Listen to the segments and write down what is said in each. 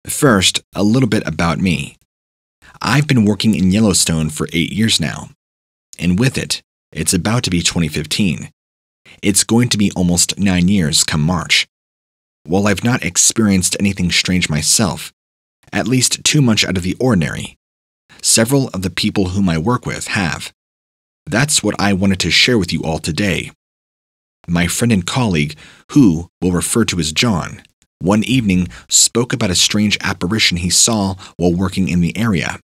First, a little bit about me. I've been working in Yellowstone for 8 years now, and with it, it's about to be 2015. It's going to be almost 9 years come March. While I've not experienced anything strange myself, at least too much out of the ordinary, several of the people whom I work with have. That's what I wanted to share with you all today. My friend and colleague, who we'll refer to as John, one evening spoke about a strange apparition he saw while working in the area.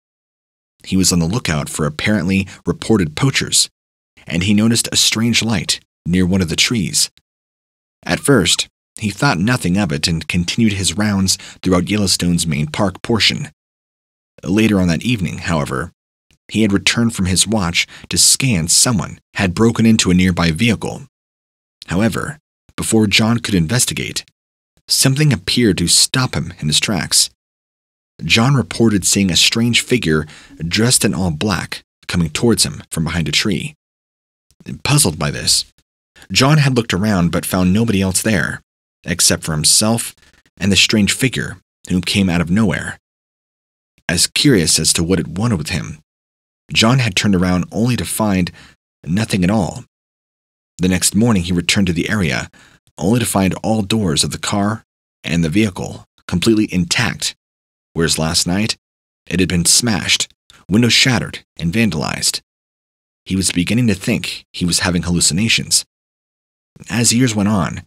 He was on the lookout for apparently reported poachers, and he noticed a strange light near one of the trees. At first, he thought nothing of it and continued his rounds throughout Yellowstone's main park portion. Later on that evening, however, he had returned from his watch to scan someone had broken into a nearby vehicle. However, before John could investigate, something appeared to stop him in his tracks. John reported seeing a strange figure dressed in all black coming towards him from behind a tree. Puzzled by this, John had looked around but found nobody else there, except for himself and the strange figure who came out of nowhere. As curious as to what it wanted with him, John had turned around only to find nothing at all. The next morning he returned to the area, only to find all doors of the car and the vehicle completely intact, whereas last night it had been smashed, windows shattered, and vandalized. He was beginning to think he was having hallucinations. As years went on,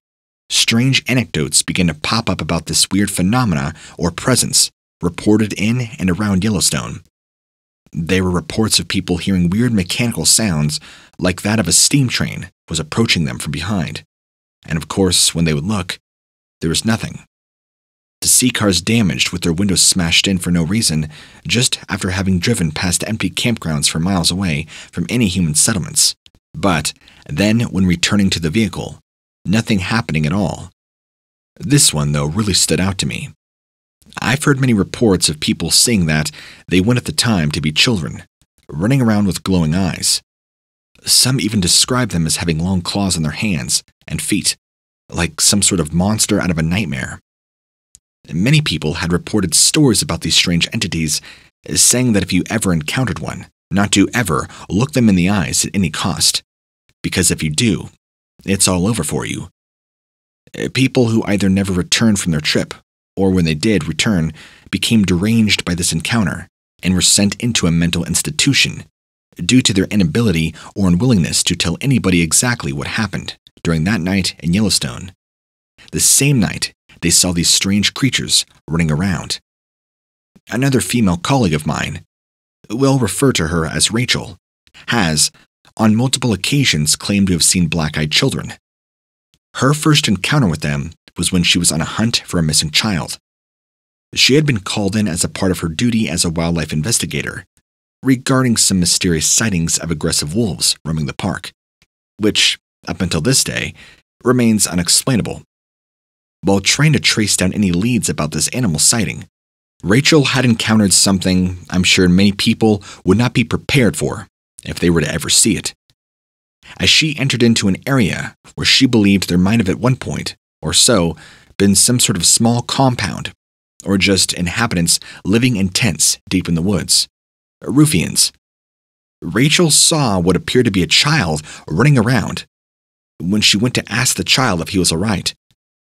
strange anecdotes began to pop up about this weird phenomena or presence reported in and around Yellowstone. There were reports of people hearing weird mechanical sounds like that of a steam train was approaching them from behind. And of course, when they would look, there was nothing. To see cars damaged with their windows smashed in for no reason, just after having driven past empty campgrounds for miles away from any human settlements. But then, when returning to the vehicle, nothing happening at all. This one, though, really stood out to me. I've heard many reports of people seeing that they went at the time to be children, running around with glowing eyes. Some even describe them as having long claws on their hands and feet, like some sort of monster out of a nightmare. Many people had reported stories about these strange entities, saying that if you ever encountered one, not to ever look them in the eyes at any cost, because if you do, it's all over for you. People who either never returned from their trip, or when they did return, became deranged by this encounter and were sent into a mental institution due to their inability or unwillingness to tell anybody exactly what happened during that night in Yellowstone. The same night, they saw these strange creatures running around. Another female colleague of mine, we'll refer to her as Rachel, has, on multiple occasions, claimed to have seen black-eyed children. Her first encounter with them was when she was on a hunt for a missing child. She had been called in as a part of her duty as a wildlife investigator, regarding some mysterious sightings of aggressive wolves roaming the park, which, up until this day, remains unexplainable. While trying to trace down any leads about this animal sighting, Rachel had encountered something I'm sure many people would not be prepared for if they were to ever see it. As she entered into an area where she believed there might have at one point, or so, been some sort of small compound, or just inhabitants living in tents deep in the woods. Ruffians. Rachel saw what appeared to be a child running around. When she went to ask the child if he was all right,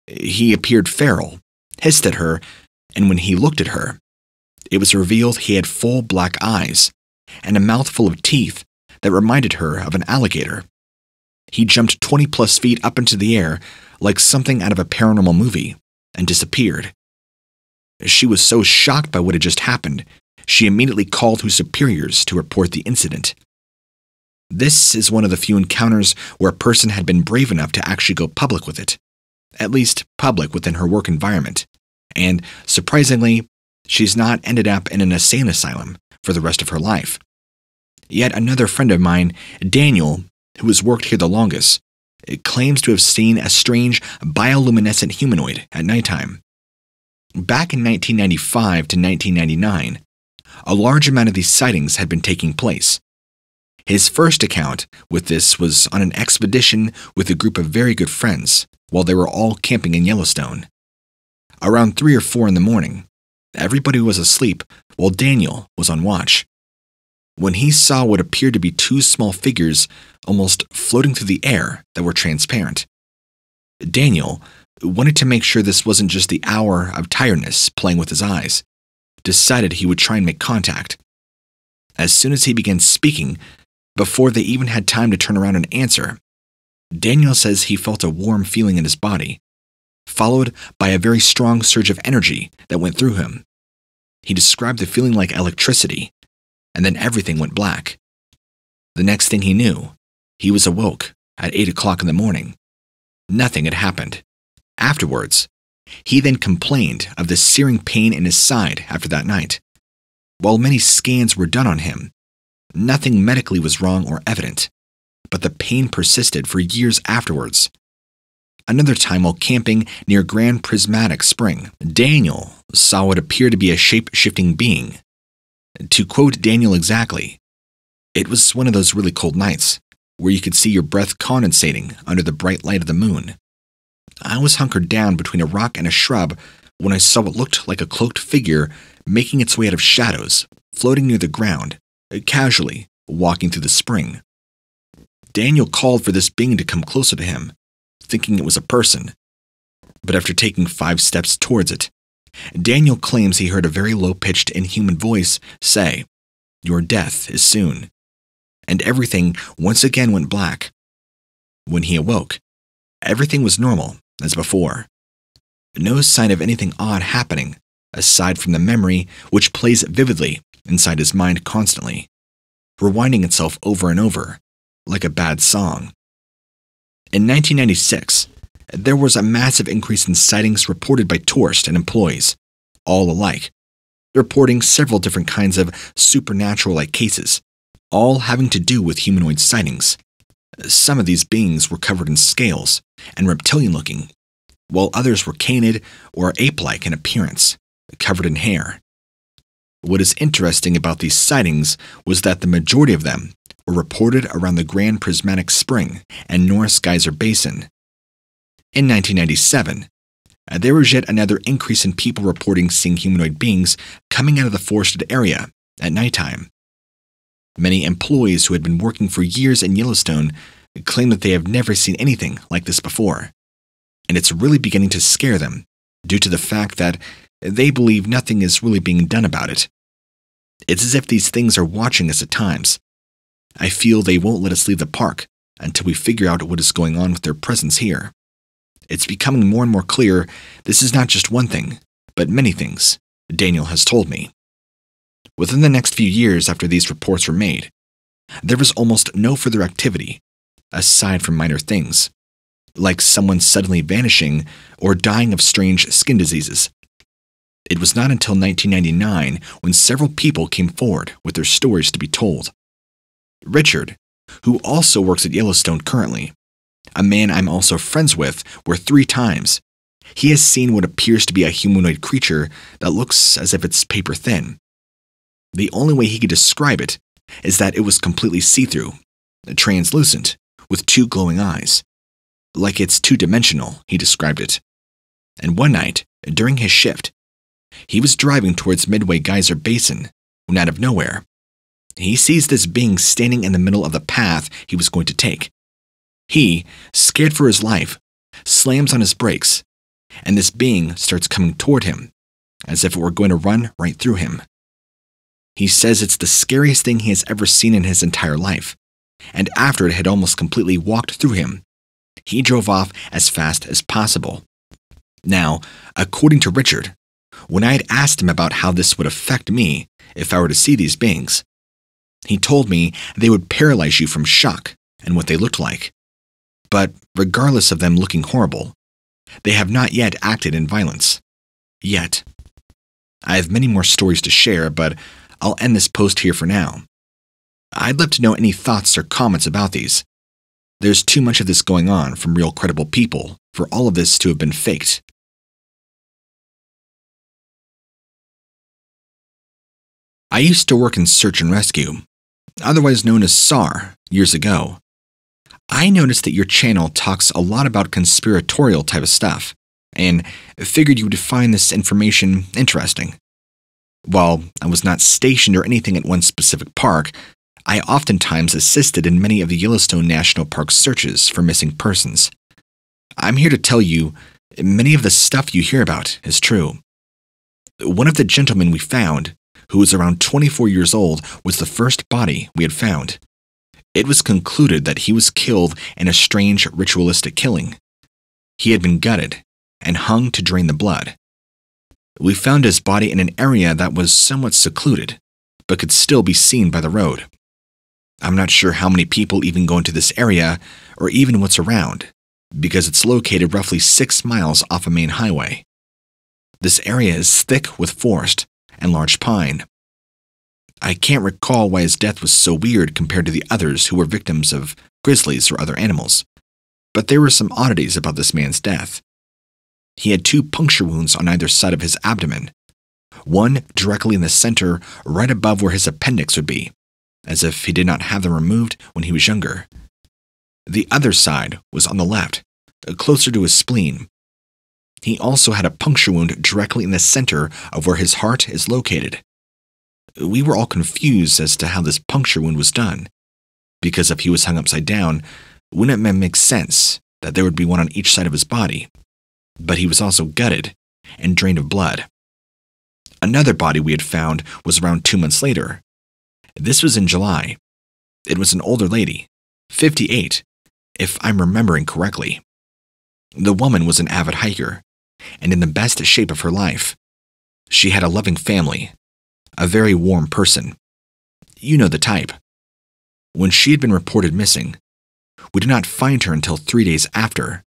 he appeared feral, hissed at her, and when he looked at her, it was revealed he had full black eyes and a mouthful of teeth that reminded her of an alligator. He jumped 20+ feet up into the air like something out of a paranormal movie and disappeared. She was so shocked by what had just happened, she immediately called her superiors to report the incident. This is one of the few encounters where a person had been brave enough to actually go public with it, at least public within her work environment, and, surprisingly, she's not ended up in an insane asylum for the rest of her life. Yet another friend of mine, Daniel, who has worked here the longest, claims to have seen a strange bioluminescent humanoid at nighttime. Back in 1995 to 1999, a large amount of these sightings had been taking place. His first account with this was on an expedition with a group of very good friends while they were all camping in Yellowstone. Around 3 or 4 in the morning, Everybody was asleep while Daniel was on watch. When he saw what appeared to be two small figures almost floating through the air that were transparent, Daniel wanted to make sure this wasn't just the hour of tiredness playing with his eyes, decided he would try and make contact. As soon as he began speaking, before they even had time to turn around and answer, Daniel says he felt a warm feeling in his body, followed by a very strong surge of energy that went through him. He described the feeling like electricity, and then everything went black. The next thing he knew, he was awoke at 8 o'clock in the morning. Nothing had happened. Afterwards, he then complained of the searing pain in his side after that night. While many scans were done on him, nothing medically was wrong or evident, but the pain persisted for years afterwards. Another time while camping near Grand Prismatic Spring, Daniel saw what appeared to be a shape-shifting being. To quote Daniel exactly, "It was one of those really cold nights where you could see your breath condensating under the bright light of the moon. I was hunkered down between a rock and a shrub when I saw what looked like a cloaked figure making its way out of shadows, floating near the ground, casually walking through the spring. Daniel called for this being to come closer to him, thinking it was a person. But after taking 5 steps towards it, Daniel claims he heard a very low-pitched, inhuman voice say, 'Your death is soon.' And everything once again went black. When he awoke, everything was normal as before. No sign of anything odd happening, aside from the memory which plays vividly inside his mind constantly, rewinding itself over and over, like a bad song. In 1996, there was a massive increase in sightings reported by tourists and employees, all alike, reporting several different kinds of supernatural-like cases, all having to do with humanoid sightings. Some of these beings were covered in scales and reptilian-looking, while others were canid or ape-like in appearance, covered in hair. What is interesting about these sightings was that the majority of them were reported around the Grand Prismatic Spring and Norris Geyser Basin. In 1997, there was yet another increase in people reporting seeing humanoid beings coming out of the forested area at nighttime. Many employees who had been working for years in Yellowstone claim that they have never seen anything like this before, and it's really beginning to scare them due to the fact that they believe nothing is really being done about it. It's as if these things are watching us at times. I feel they won't let us leave the park until we figure out what is going on with their presence here. It's becoming more and more clear this is not just one thing, but many things, Daniel has told me. Within the next few years after these reports were made, there was almost no further activity, aside from minor things, like someone suddenly vanishing or dying of strange skin diseases. It was not until 1999 when several people came forward with their stories to be told. Richard, who also works at Yellowstone currently, a man I'm also friends with, where 3 times he has seen what appears to be a humanoid creature that looks as if it's paper thin. The only way he could describe it is that it was completely see-through, translucent, with 2 glowing eyes. Like it's 2-dimensional, he described it. And one night, during his shift, he was driving towards Midway Geyser Basin when out of nowhere, he sees this being standing in the middle of the path he was going to take. He, scared for his life, slams on his brakes, and this being starts coming toward him, as if it were going to run right through him. He says it's the scariest thing he has ever seen in his entire life, and after it had almost completely walked through him, he drove off as fast as possible. Now, according to Richard, when I had asked him about how this would affect me if I were to see these beings, he told me they would paralyze you from shock and what they looked like. But regardless of them looking horrible, they have not yet acted in violence. Yet. I have many more stories to share, but I'll end this post here for now. I'd love to know any thoughts or comments about these. There's too much of this going on from real credible people for all of this to have been faked. I used to work in search and rescue, otherwise known as SAR, years ago. I noticed that your channel talks a lot about conspiratorial type of stuff, and figured you would find this information interesting. While I was not stationed or anything at one specific park, I oftentimes assisted in many of the Yellowstone National Park searches for missing persons. I'm here to tell you, many of the stuff you hear about is true. One of the gentlemen we found, who was around 24 years old, was the first body we had found. It was concluded that he was killed in a strange ritualistic killing. He had been gutted and hung to drain the blood. We found his body in an area that was somewhat secluded, but could still be seen by the road. I'm not sure how many people even go into this area, or even what's around, because it's located roughly 6 miles off a main highway. This area is thick with forest and large pine. I can't recall why his death was so weird compared to the others who were victims of grizzlies or other animals, but there were some oddities about this man's death. He had 2 puncture wounds on either side of his abdomen, one directly in the center right above where his appendix would be, as if he did not have them removed when he was younger. The other side was on the left, closer to his spleen. He also had a puncture wound directly in the center of where his heart is located. We were all confused as to how this puncture wound was done, because if he was hung upside down, wouldn't it make sense that there would be one on each side of his body? But he was also gutted and drained of blood. Another body we had found was around 2 months later. This was in July. It was an older lady, 58, if I'm remembering correctly. The woman was an avid hiker, and in the best shape of her life. She had a loving family, a very warm person. You know the type. When she had been reported missing, we did not find her until 3 days after.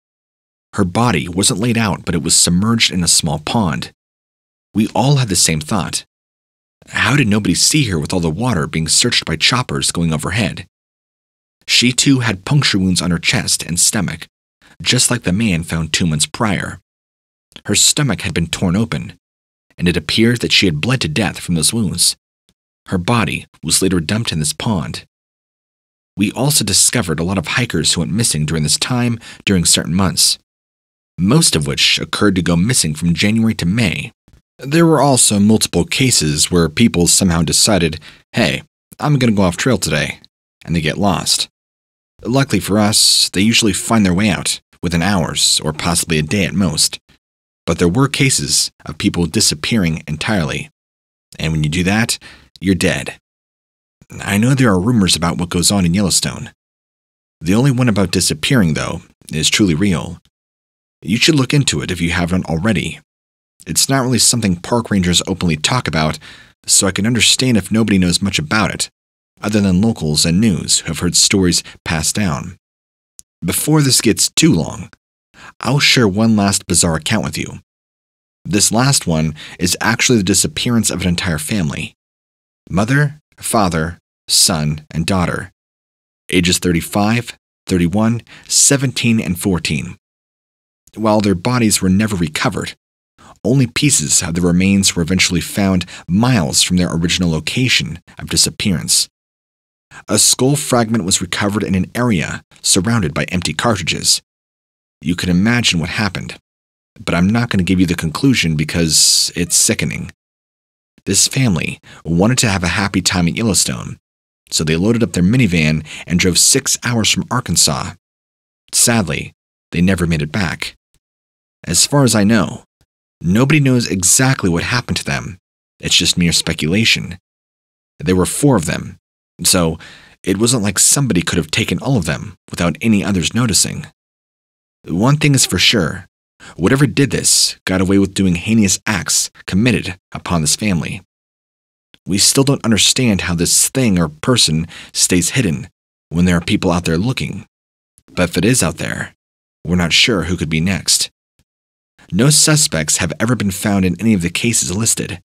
Her body wasn't laid out, but it was submerged in a small pond. We all had the same thought. How did nobody see her with all the water being searched by choppers going overhead? She too had puncture wounds on her chest and stomach, just like the man found 2 months prior. Her stomach had been torn open, and it appeared that she had bled to death from those wounds. Her body was later dumped in this pond. We also discovered a lot of hikers who went missing during this time during certain months, most of which occurred to go missing from January to May. There were also multiple cases where people somehow decided, hey, I'm going to go off trail today, and they get lost. Luckily for us, they usually find their way out within hours or possibly a day at most. But there were cases of people disappearing entirely. And when you do that, you're dead. I know there are rumors about what goes on in Yellowstone. The only one about disappearing, though, is truly real. You should look into it if you haven't already. It's not really something park rangers openly talk about, so I can understand if nobody knows much about it, other than locals and news who have heard stories passed down. Before this gets too long, I'll share one last bizarre account with you. This last one is actually the disappearance of an entire family. Mother, father, son, and daughter. Ages 35, 31, 17, and 14. While their bodies were never recovered, only pieces of the remains were eventually found miles from their original location of disappearance. A skull fragment was recovered in an area surrounded by empty cartridges. You can imagine what happened, but I'm not going to give you the conclusion because it's sickening. This family wanted to have a happy time at Yellowstone, so they loaded up their minivan and drove 6 hours from Arkansas. Sadly, they never made it back. As far as I know, nobody knows exactly what happened to them. It's just mere speculation. There were 4 of them, so it wasn't like somebody could have taken all of them without any others noticing. One thing is for sure, whatever did this got away with doing heinous acts committed upon this family. We still don't understand how this thing or person stays hidden when there are people out there looking. But if it is out there, we're not sure who could be next. No suspects have ever been found in any of the cases listed,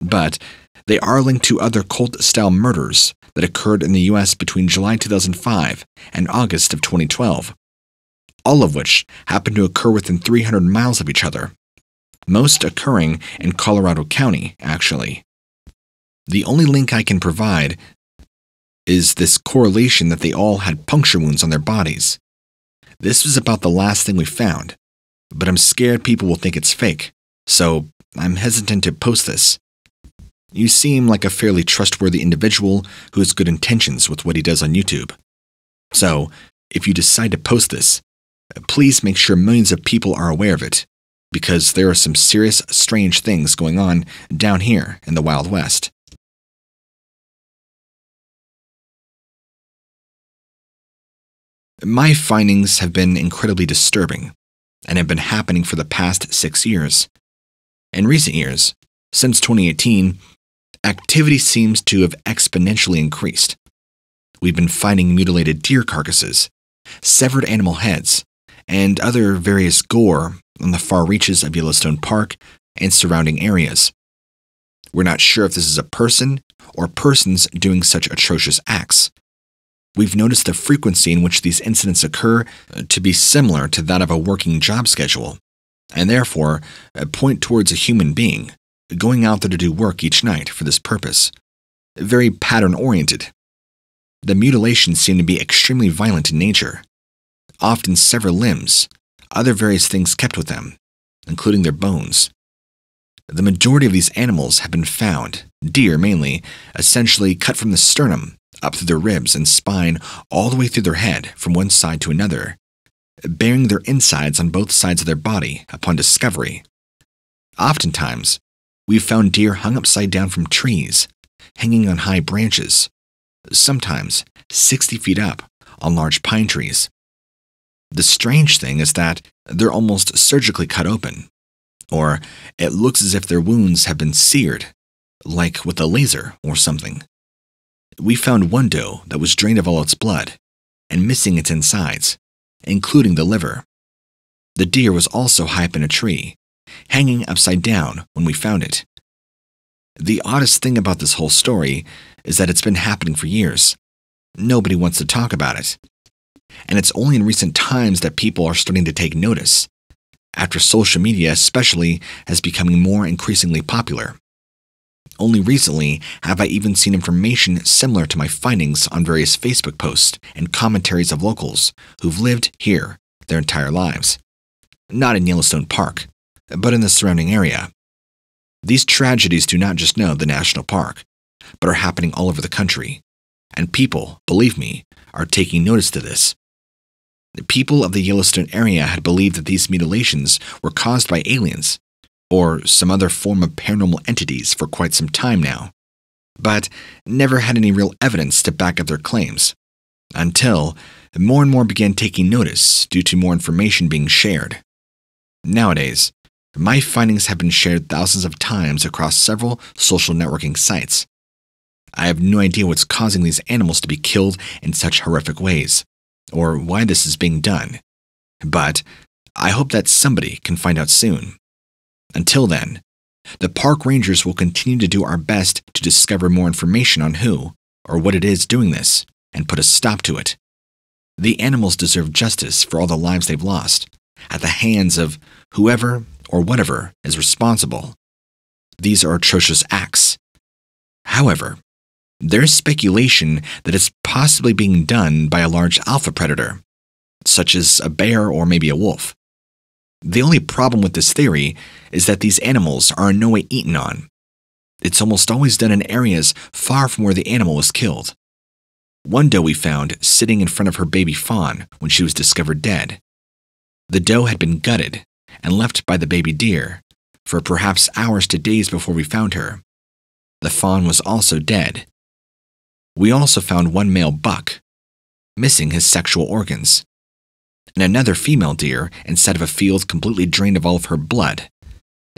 but they are linked to other cult-style murders that occurred in the U.S. between July 2005 and August of 2012, all of which happened to occur within 300 miles of each other, most occurring in Colorado County, actually. The only link I can provide is this correlation that they all had puncture wounds on their bodies. This was about the last thing we found, but I'm scared people will think it's fake, so I'm hesitant to post this. You seem like a fairly trustworthy individual who has good intentions with what he does on YouTube. So, if you decide to post this, please make sure millions of people are aware of it, because there are some serious, strange things going on down here in the Wild West. My findings have been incredibly disturbing and have been happening for the past 6 years. In recent years, since 2018, activity seems to have exponentially increased. We've been finding mutilated deer carcasses, severed animal heads, and other various gore on the far reaches of Yellowstone Park and surrounding areas. We're not sure if this is a person or persons doing such atrocious acts. We've noticed the frequency in which these incidents occur to be similar to that of a working job schedule, and therefore point towards a human being going out there to do work each night for this purpose. Very pattern-oriented. The mutilations seem to be extremely violent in nature, often sever limbs, other various things kept with them, including their bones. The majority of these animals have been found, deer mainly, essentially cut from the sternum, up through their ribs and spine all the way through their head from one side to another, bearing their insides on both sides of their body upon discovery. Oftentimes, we've found deer hung upside down from trees, hanging on high branches, sometimes 60 feet up on large pine trees. The strange thing is that they're almost surgically cut open, or it looks as if their wounds have been seared, like with a laser or something. We found one doe that was drained of all its blood and missing its insides, including the liver. The deer was also high up in a tree, hanging upside down when we found it. The oddest thing about this whole story is that it's been happening for years. Nobody wants to talk about it. And it's only in recent times that people are starting to take notice, after social media especially has becoming more increasingly popular. Only recently have I even seen information similar to my findings on various Facebook posts and commentaries of locals who've lived here their entire lives. Not in Yellowstone Park, but in the surrounding area. These tragedies do not just know the national park, but are happening all over the country, and people, believe me, are taking notice to this. The people of the Yellowstone area had believed that these mutilations were caused by aliens, or some other form of paranormal entities for quite some time now, but never had any real evidence to back up their claims, until more and more began taking notice due to more information being shared. Nowadays, my findings have been shared thousands of times across several social networking sites. I have no idea what's causing these animals to be killed in such horrific ways, or why this is being done, but I hope that somebody can find out soon. Until then, the park rangers will continue to do our best to discover more information on who or what it is doing this and put a stop to it. The animals deserve justice for all the lives they've lost at the hands of whoever or whatever is responsible. These are atrocious acts. However, there's speculation that it's possibly being done by a large alpha predator, such as a bear or maybe a wolf. The only problem with this theory is that these animals are in no way eaten on. It's almost always done in areas far from where the animal was killed. One doe we found sitting in front of her baby fawn when she was discovered dead. The doe had been gutted and left by the baby deer for perhaps hours to days before we found her. The fawn was also dead. We also found one male buck, missing his sexual organs, and another female deer inside of a field completely drained of all of her blood.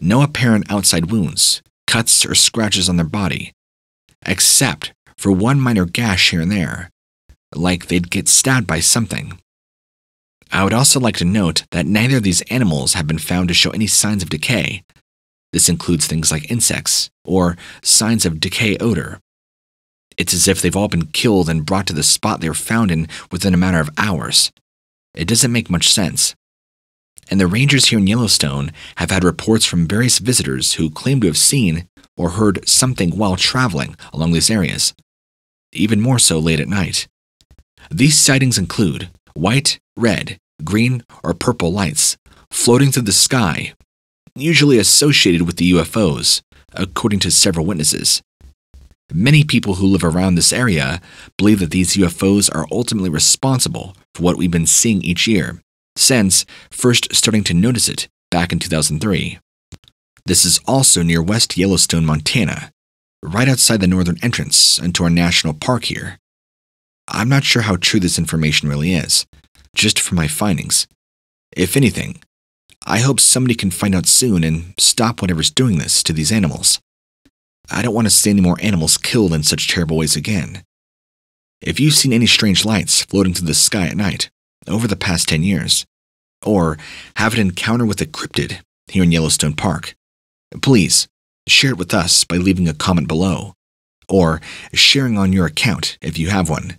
No apparent outside wounds, cuts, or scratches on their body, except for one minor gash here and there, like they'd get stabbed by something. I would also like to note that neither of these animals have been found to show any signs of decay. This includes things like insects or signs of decay odor. It's as if they've all been killed and brought to the spot they were found in within a matter of hours. It doesn't make much sense. And the rangers here in Yellowstone have had reports from various visitors who claim to have seen or heard something while traveling along these areas, even more so late at night. These sightings include white, red, green, or purple lights floating through the sky, usually associated with the UFOs, according to several witnesses. Many people who live around this area believe that these UFOs are ultimately responsible for what we've been seeing each year, since first starting to notice it back in 2003. This is also near West Yellowstone, Montana, right outside the northern entrance into our national park here. I'm not sure how true this information really is, just from my findings. If anything, I hope somebody can find out soon and stop whatever's doing this to these animals. I don't want to see any more animals killed in such terrible ways again. If you've seen any strange lights floating through the sky at night over the past 10 years, or have an encounter with a cryptid here in Yellowstone Park, please share it with us by leaving a comment below, or sharing on your account if you have one.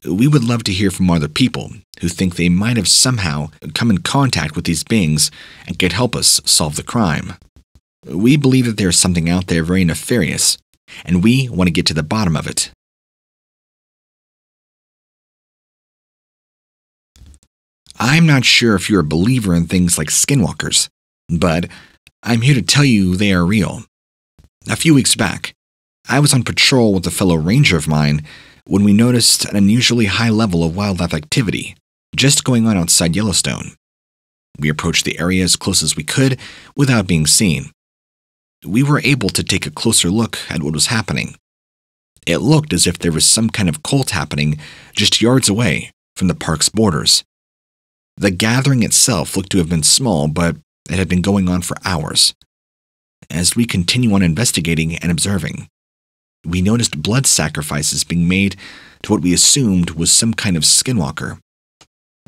We would love to hear from other people who think they might have somehow come in contact with these beings and could help us solve the crime. We believe that there's something out there very nefarious, and we want to get to the bottom of it. I'm not sure if you're a believer in things like skinwalkers, but I'm here to tell you they are real. A few weeks back, I was on patrol with a fellow ranger of mine when we noticed an unusually high level of wildlife activity just going on outside Yellowstone. We approached the area as close as we could without being seen. We were able to take a closer look at what was happening. It looked as if there was some kind of cult happening just yards away from the park's borders. The gathering itself looked to have been small, but it had been going on for hours. As we continue on investigating and observing, we noticed blood sacrifices being made to what we assumed was some kind of skinwalker.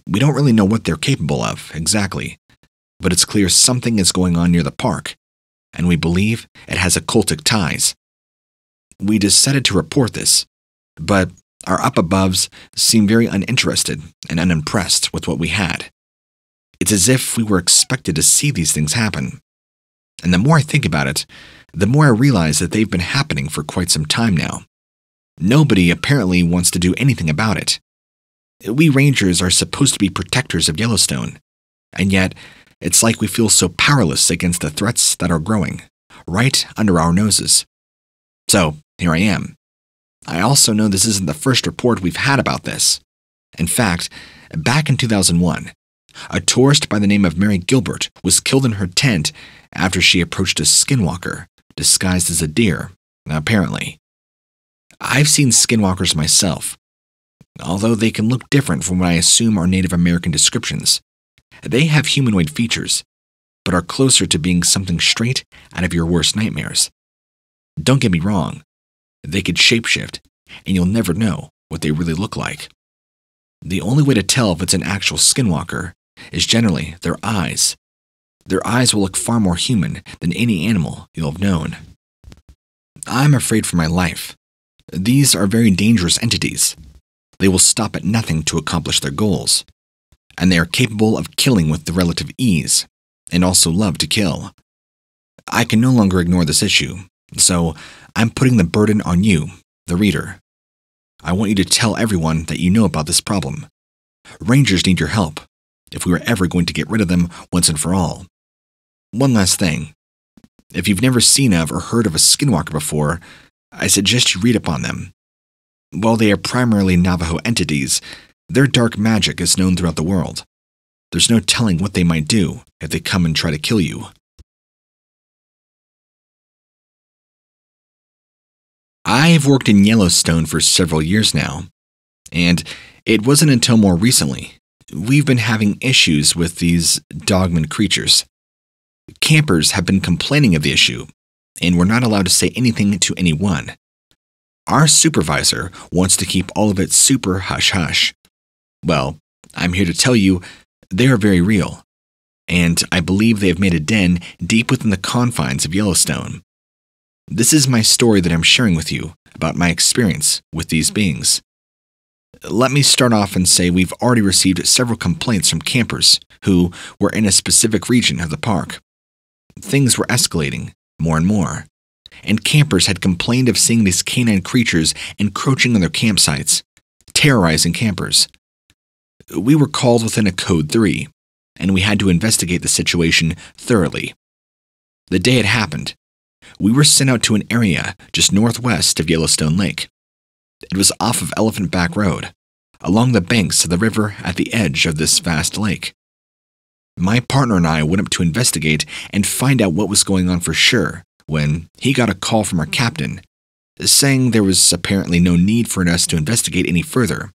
We don't really know what they're capable of exactly, but it's clear something is going on near the park, and we believe it has occultic ties. We decided to report this, but our up-aboves seemed very uninterested and unimpressed with what we had. It's as if we were expected to see these things happen. And the more I think about it, the more I realize that they've been happening for quite some time now. Nobody apparently wants to do anything about it. We rangers are supposed to be protectors of Yellowstone, and yet it's like we feel so powerless against the threats that are growing, right under our noses. So, here I am. I also know this isn't the first report we've had about this. In fact, back in 2001, a tourist by the name of Mary Gilbert was killed in her tent after she approached a skinwalker disguised as a deer, apparently. I've seen skinwalkers myself, although they can look different from what I assume are Native American descriptions. They have humanoid features, but are closer to being something straight out of your worst nightmares. Don't get me wrong, they could shapeshift, and you'll never know what they really look like. The only way to tell if it's an actual skinwalker is generally their eyes. Their eyes will look far more human than any animal you'll have known. I'm afraid for my life. These are very dangerous entities. They will stop at nothing to accomplish their goals, and they are capable of killing with relative ease, and also love to kill. I can no longer ignore this issue, so I'm putting the burden on you, the reader. I want you to tell everyone that you know about this problem. Rangers need your help, if we are ever going to get rid of them once and for all. One last thing. If you've never seen of or heard of a skinwalker before, I suggest you read up on them. While they are primarily Navajo entities, their dark magic is known throughout the world. There's no telling what they might do if they come and try to kill you. I've worked in Yellowstone for several years now, and it wasn't until more recently we've been having issues with these Dogman creatures. Campers have been complaining of the issue, and we're not allowed to say anything to anyone. Our supervisor wants to keep all of it super hush-hush. Well, I'm here to tell you they are very real, and I believe they have made a den deep within the confines of Yellowstone. This is my story that I'm sharing with you about my experience with these beings. Let me start off and say we've already received several complaints from campers who were in a specific region of the park. Things were escalating more and more, and campers had complained of seeing these canine creatures encroaching on their campsites, terrorizing campers. We were called within a Code 3, and we had to investigate the situation thoroughly. The day it happened, We were sent out to an area just northwest of Yellowstone Lake. It was off of Elephant Back Road, along the banks of the river at the edge of this vast lake. My partner and I went up to investigate and find out what was going on for sure when he got a call from our captain, saying there was apparently no need for us to investigate any further.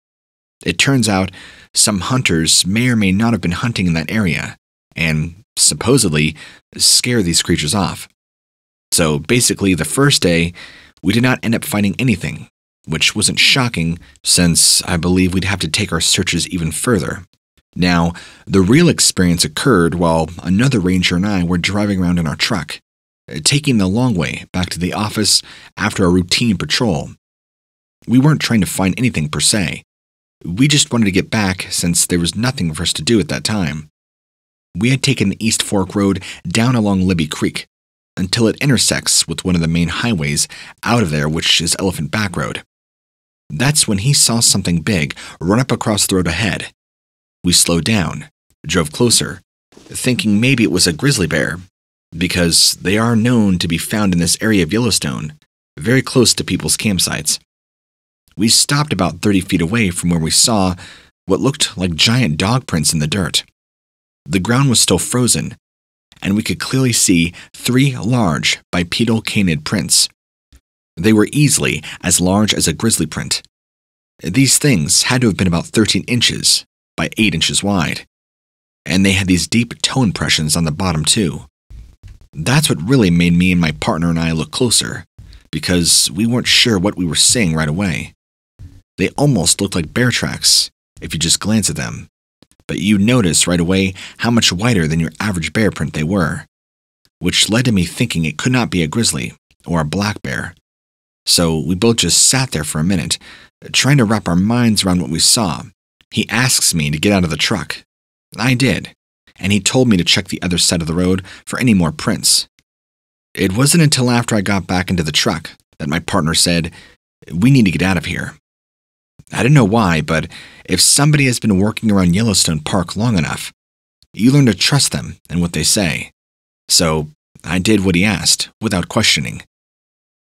It turns out some hunters may or may not have been hunting in that area and supposedly scare these creatures off. So basically, the first day, we did not end up finding anything, which wasn't shocking since I believe we'd have to take our searches even further. Now, the real experience occurred while another ranger and I were driving around in our truck, taking the long way back to the office after a routine patrol. We weren't trying to find anything per se. We just wanted to get back since there was nothing for us to do at that time. We had taken the East Fork Road down along Libby Creek until it intersects with one of the main highways out of there, which is Elephant Back Road. That's when he saw something big run up across the road ahead. We slowed down, drove closer, thinking maybe it was a grizzly bear, because they are known to be found in this area of Yellowstone, very close to people's campsites. We stopped about 30 feet away from where we saw what looked like giant dog prints in the dirt. The ground was still frozen, and we could clearly see 3 large bipedal canid prints. They were easily as large as a grizzly print. These things had to have been about 13 inches by 8 inches wide, and they had these deep toe impressions on the bottom too. That's what really made me and my partner and I look closer, because we weren't sure what we were seeing right away. They almost looked like bear tracks if you just glance at them, but you notice right away how much wider than your average bear print they were, which led to me thinking it could not be a grizzly or a black bear. So we both just sat there for a minute, trying to wrap our minds around what we saw. He asks me to get out of the truck. I did, and he told me to check the other side of the road for any more prints. It wasn't until after I got back into the truck that my partner said, "We need to get out of here." I don't know why, but if somebody has been working around Yellowstone Park long enough, you learn to trust them and what they say. So I did what he asked, without questioning.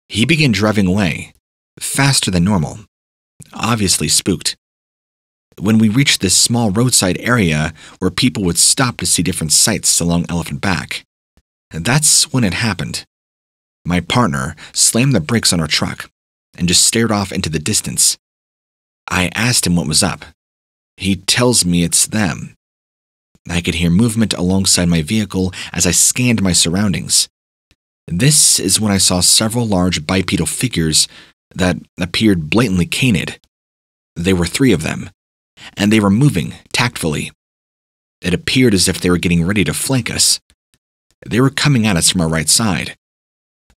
He began driving away, faster than normal, obviously spooked. When we reached this small roadside area where people would stop to see different sights along Elephant Back, that's when it happened. My partner slammed the brakes on our truck and just stared off into the distance. I asked him what was up. He tells me it's them. I could hear movement alongside my vehicle as I scanned my surroundings. This is when I saw several large bipedal figures that appeared blatantly canid. There were 3 of them, and they were moving tactfully. It appeared as if they were getting ready to flank us. They were coming at us from our right side.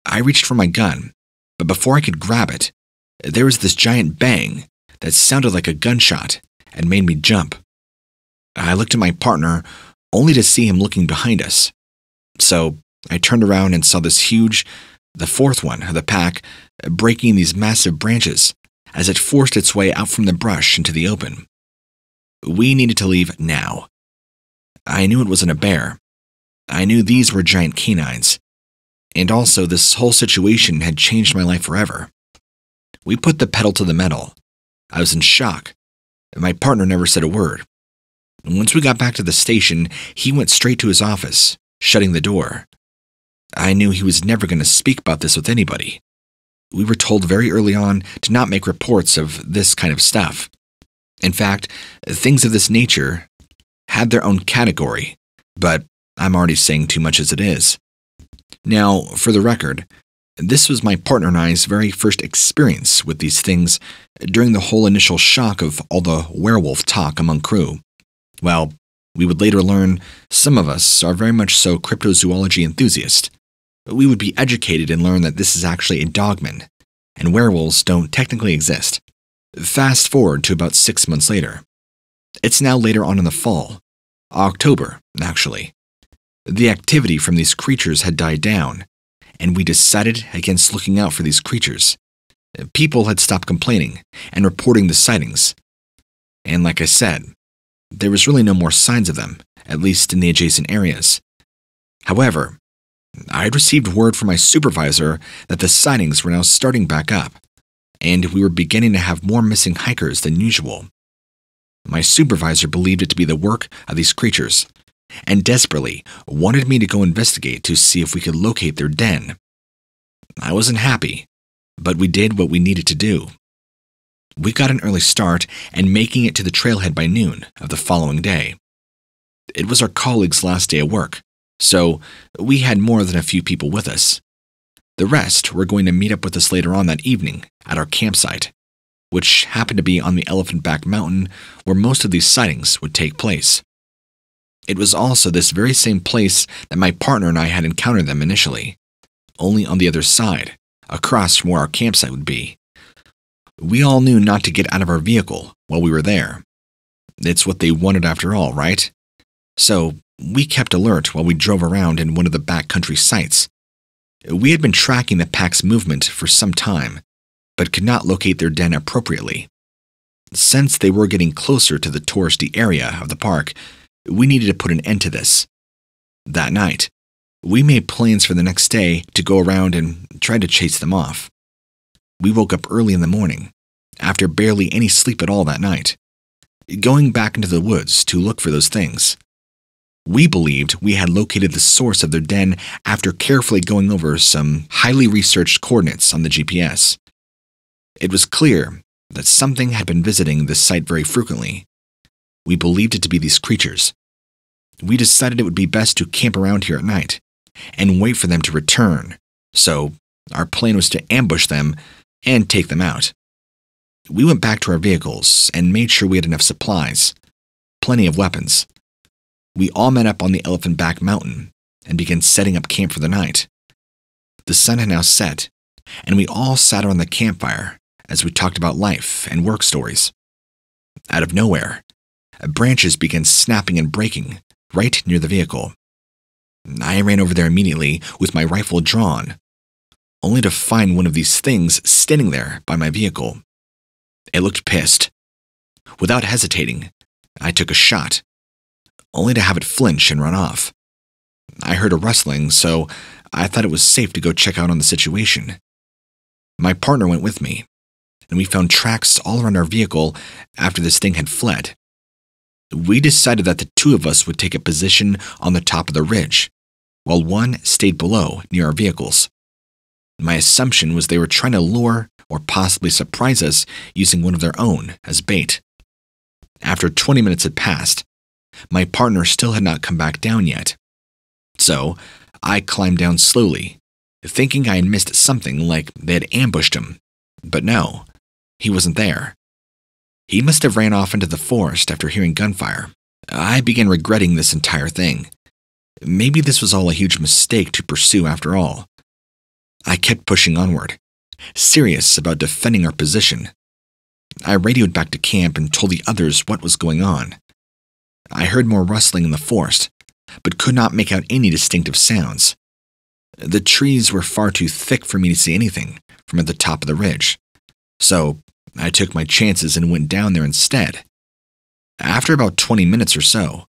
I reached for my gun, but before I could grab it, there was this giant bang that sounded like a gunshot and made me jump. I looked at my partner, only to see him looking behind us. So I turned around and saw this huge, the 4th one of the pack, breaking these massive branches as it forced its way out from the brush into the open. We needed to leave now. I knew it wasn't a bear. I knew these were giant canines. And also, this whole situation had changed my life forever. We put the pedal to the metal. I was in shock. My partner never said a word. Once we got back to the station, he went straight to his office, shutting the door. I knew he was never going to speak about this with anybody. We were told very early on to not make reports of this kind of stuff. In fact, things of this nature had their own category, but I'm already saying too much as it is. Now, for the record, this was my partner and I's very first experience with these things during the whole initial shock of all the werewolf talk among crew. Well, we would later learn some of us are very much so cryptozoology enthusiasts. We would be educated and learn that this is actually a dogman, and werewolves don't technically exist. Fast forward to about 6 months later. It's now later on in the fall, October, actually. The activity from these creatures had died down, and we decided against looking out for these creatures. People had stopped complaining and reporting the sightings. And like I said, there was really no more signs of them, at least in the adjacent areas. However, I had received word from my supervisor that the sightings were now starting back up, and we were beginning to have more missing hikers than usual. My supervisor believed it to be the work of these creatures, and desperately wanted me to go investigate to see if we could locate their den. I wasn't happy, but we did what we needed to do. We got an early start and making it to the trailhead by noon of the following day. It was our colleagues' last day of work, so we had more than a few people with us. The rest were going to meet up with us later on that evening at our campsite, which happened to be on the Elephant Back Mountain where most of these sightings would take place. It was also this very same place that my partner and I had encountered them initially, only on the other side, across from where our campsite would be. We all knew not to get out of our vehicle while we were there. It's what they wanted after all, right? So we kept alert while we drove around in one of the backcountry sites. We had been tracking the pack's movement for some time, but could not locate their den appropriately. Since they were getting closer to the touristy area of the park, we needed to put an end to this. That night, we made plans for the next day to go around and try to chase them off. We woke up early in the morning, after barely any sleep at all that night, going back into the woods to look for those things. We believed we had located the source of their den after carefully going over some highly researched coordinates on the GPS. It was clear that something had been visiting this site very frequently. We believed it to be these creatures. We decided it would be best to camp around here at night and wait for them to return, so our plan was to ambush them and take them out. We went back to our vehicles and made sure we had enough supplies, plenty of weapons. We all met up on the Elephant Back Mountain and began setting up camp for the night. The sun had now set, and we all sat around the campfire as we talked about life and work stories. Out of nowhere, branches began snapping and breaking right near the vehicle. I ran over there immediately with my rifle drawn, only to find one of these things standing there by my vehicle. It looked pissed. Without hesitating, I took a shot, only to have it flinch and run off. I heard a rustling, so I thought it was safe to go check out on the situation. My partner went with me, and we found tracks all around our vehicle after this thing had fled. We decided that the two of us would take a position on the top of the ridge, while one stayed below near our vehicles. My assumption was they were trying to lure or possibly surprise us using one of their own as bait. After 20 minutes had passed, my partner still had not come back down yet. So I climbed down slowly, thinking I had missed something like they had ambushed him. But no, he wasn't there. He must have ran off into the forest after hearing gunfire. I began regretting this entire thing. Maybe this was all a huge mistake to pursue after all. I kept pushing onward, serious about defending our position. I radioed back to camp and told the others what was going on. I heard more rustling in the forest, but could not make out any distinctive sounds. The trees were far too thick for me to see anything from at the top of the ridge, so I took my chances and went down there instead. After about 20 minutes or so,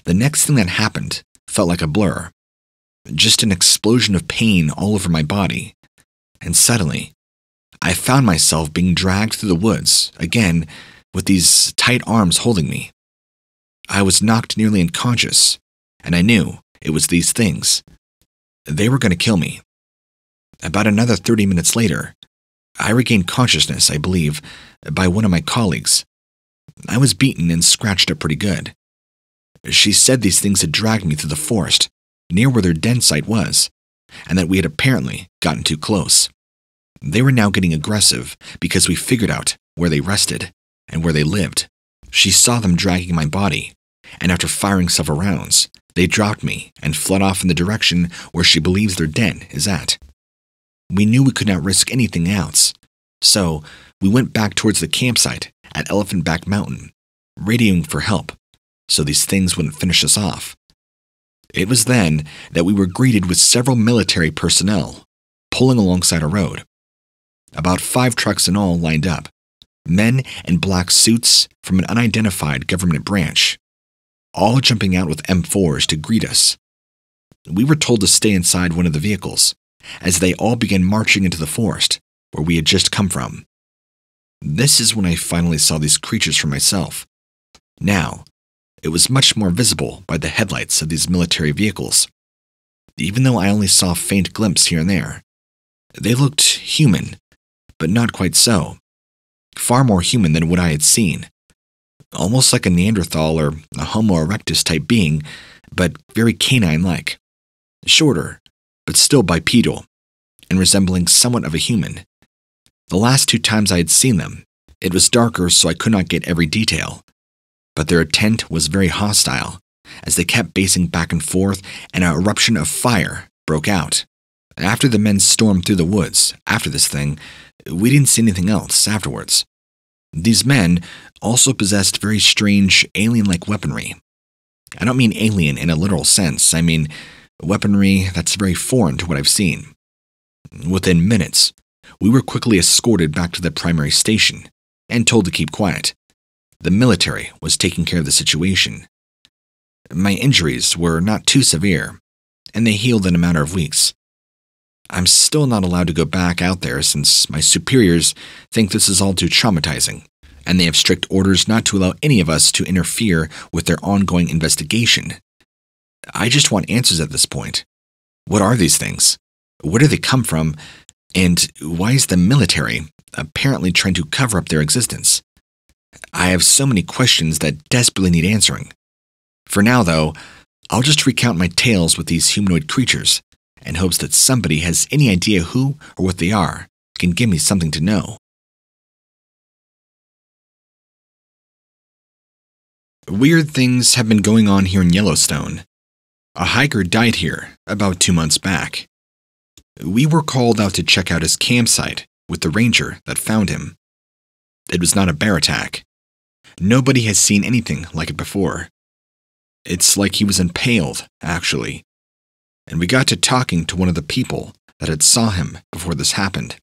the next thing that happened felt like a blur. Just an explosion of pain all over my body, and suddenly, I found myself being dragged through the woods, again, with these tight arms holding me. I was knocked nearly unconscious, and I knew it was these things. They were going to kill me. About another 30 minutes later, I regained consciousness, I believe, by one of my colleagues. I was beaten and scratched up pretty good. She said these things had dragged me through the forest, near where their den site was, and that we had apparently gotten too close. They were now getting aggressive because we figured out where they rested and where they lived. She saw them dragging my body, and after firing several rounds, they dropped me and fled off in the direction where she believes their den is at. We knew we could not risk anything else, so we went back towards the campsite at Elephant Back Mountain, radioing for help, so these things wouldn't finish us off. It was then that we were greeted with several military personnel pulling alongside a road. About 5 trucks in all lined up, men in black suits from an unidentified government branch, all jumping out with M4s to greet us. We were told to stay inside one of the vehicles, as they all began marching into the forest where we had just come from. This is when I finally saw these creatures for myself. Now, it was much more visible by the headlights of these military vehicles. Even though I only saw a faint glimpse here and there, they looked human, but not quite so. Far more human than what I had seen. Almost like a Neanderthal or a Homo erectus type being, but very canine-like. Shorter, but still bipedal, and resembling somewhat of a human. The last 2 times I had seen them, it was darker so I could not get every detail. But their intent was very hostile, as they kept pacing back and forth, and an eruption of fire broke out. After the men stormed through the woods after this thing, we didn't see anything else afterwards. These men also possessed very strange alien-like weaponry. I don't mean alien in a literal sense, I mean weaponry that's very foreign to what I've seen. Within minutes, we were quickly escorted back to the primary station and told to keep quiet. The military was taking care of the situation. My injuries were not too severe, and they healed in a matter of weeks. I'm still not allowed to go back out there since my superiors think this is all too traumatizing, and they have strict orders not to allow any of us to interfere with their ongoing investigation. I just want answers at this point. What are these things? Where do they come from? And why is the military apparently trying to cover up their existence? I have so many questions that desperately need answering. For now, though, I'll just recount my tales with these humanoid creatures, in hopes that somebody has any idea who or what they are, can give me something to know. Weird things have been going on here in Yellowstone. A hiker died here about 2 months back. We were called out to check out his campsite with the ranger that found him. It was not a bear attack. Nobody has seen anything like it before. It's like he was impaled, actually. And we got to talking to one of the people that had saw him before this happened.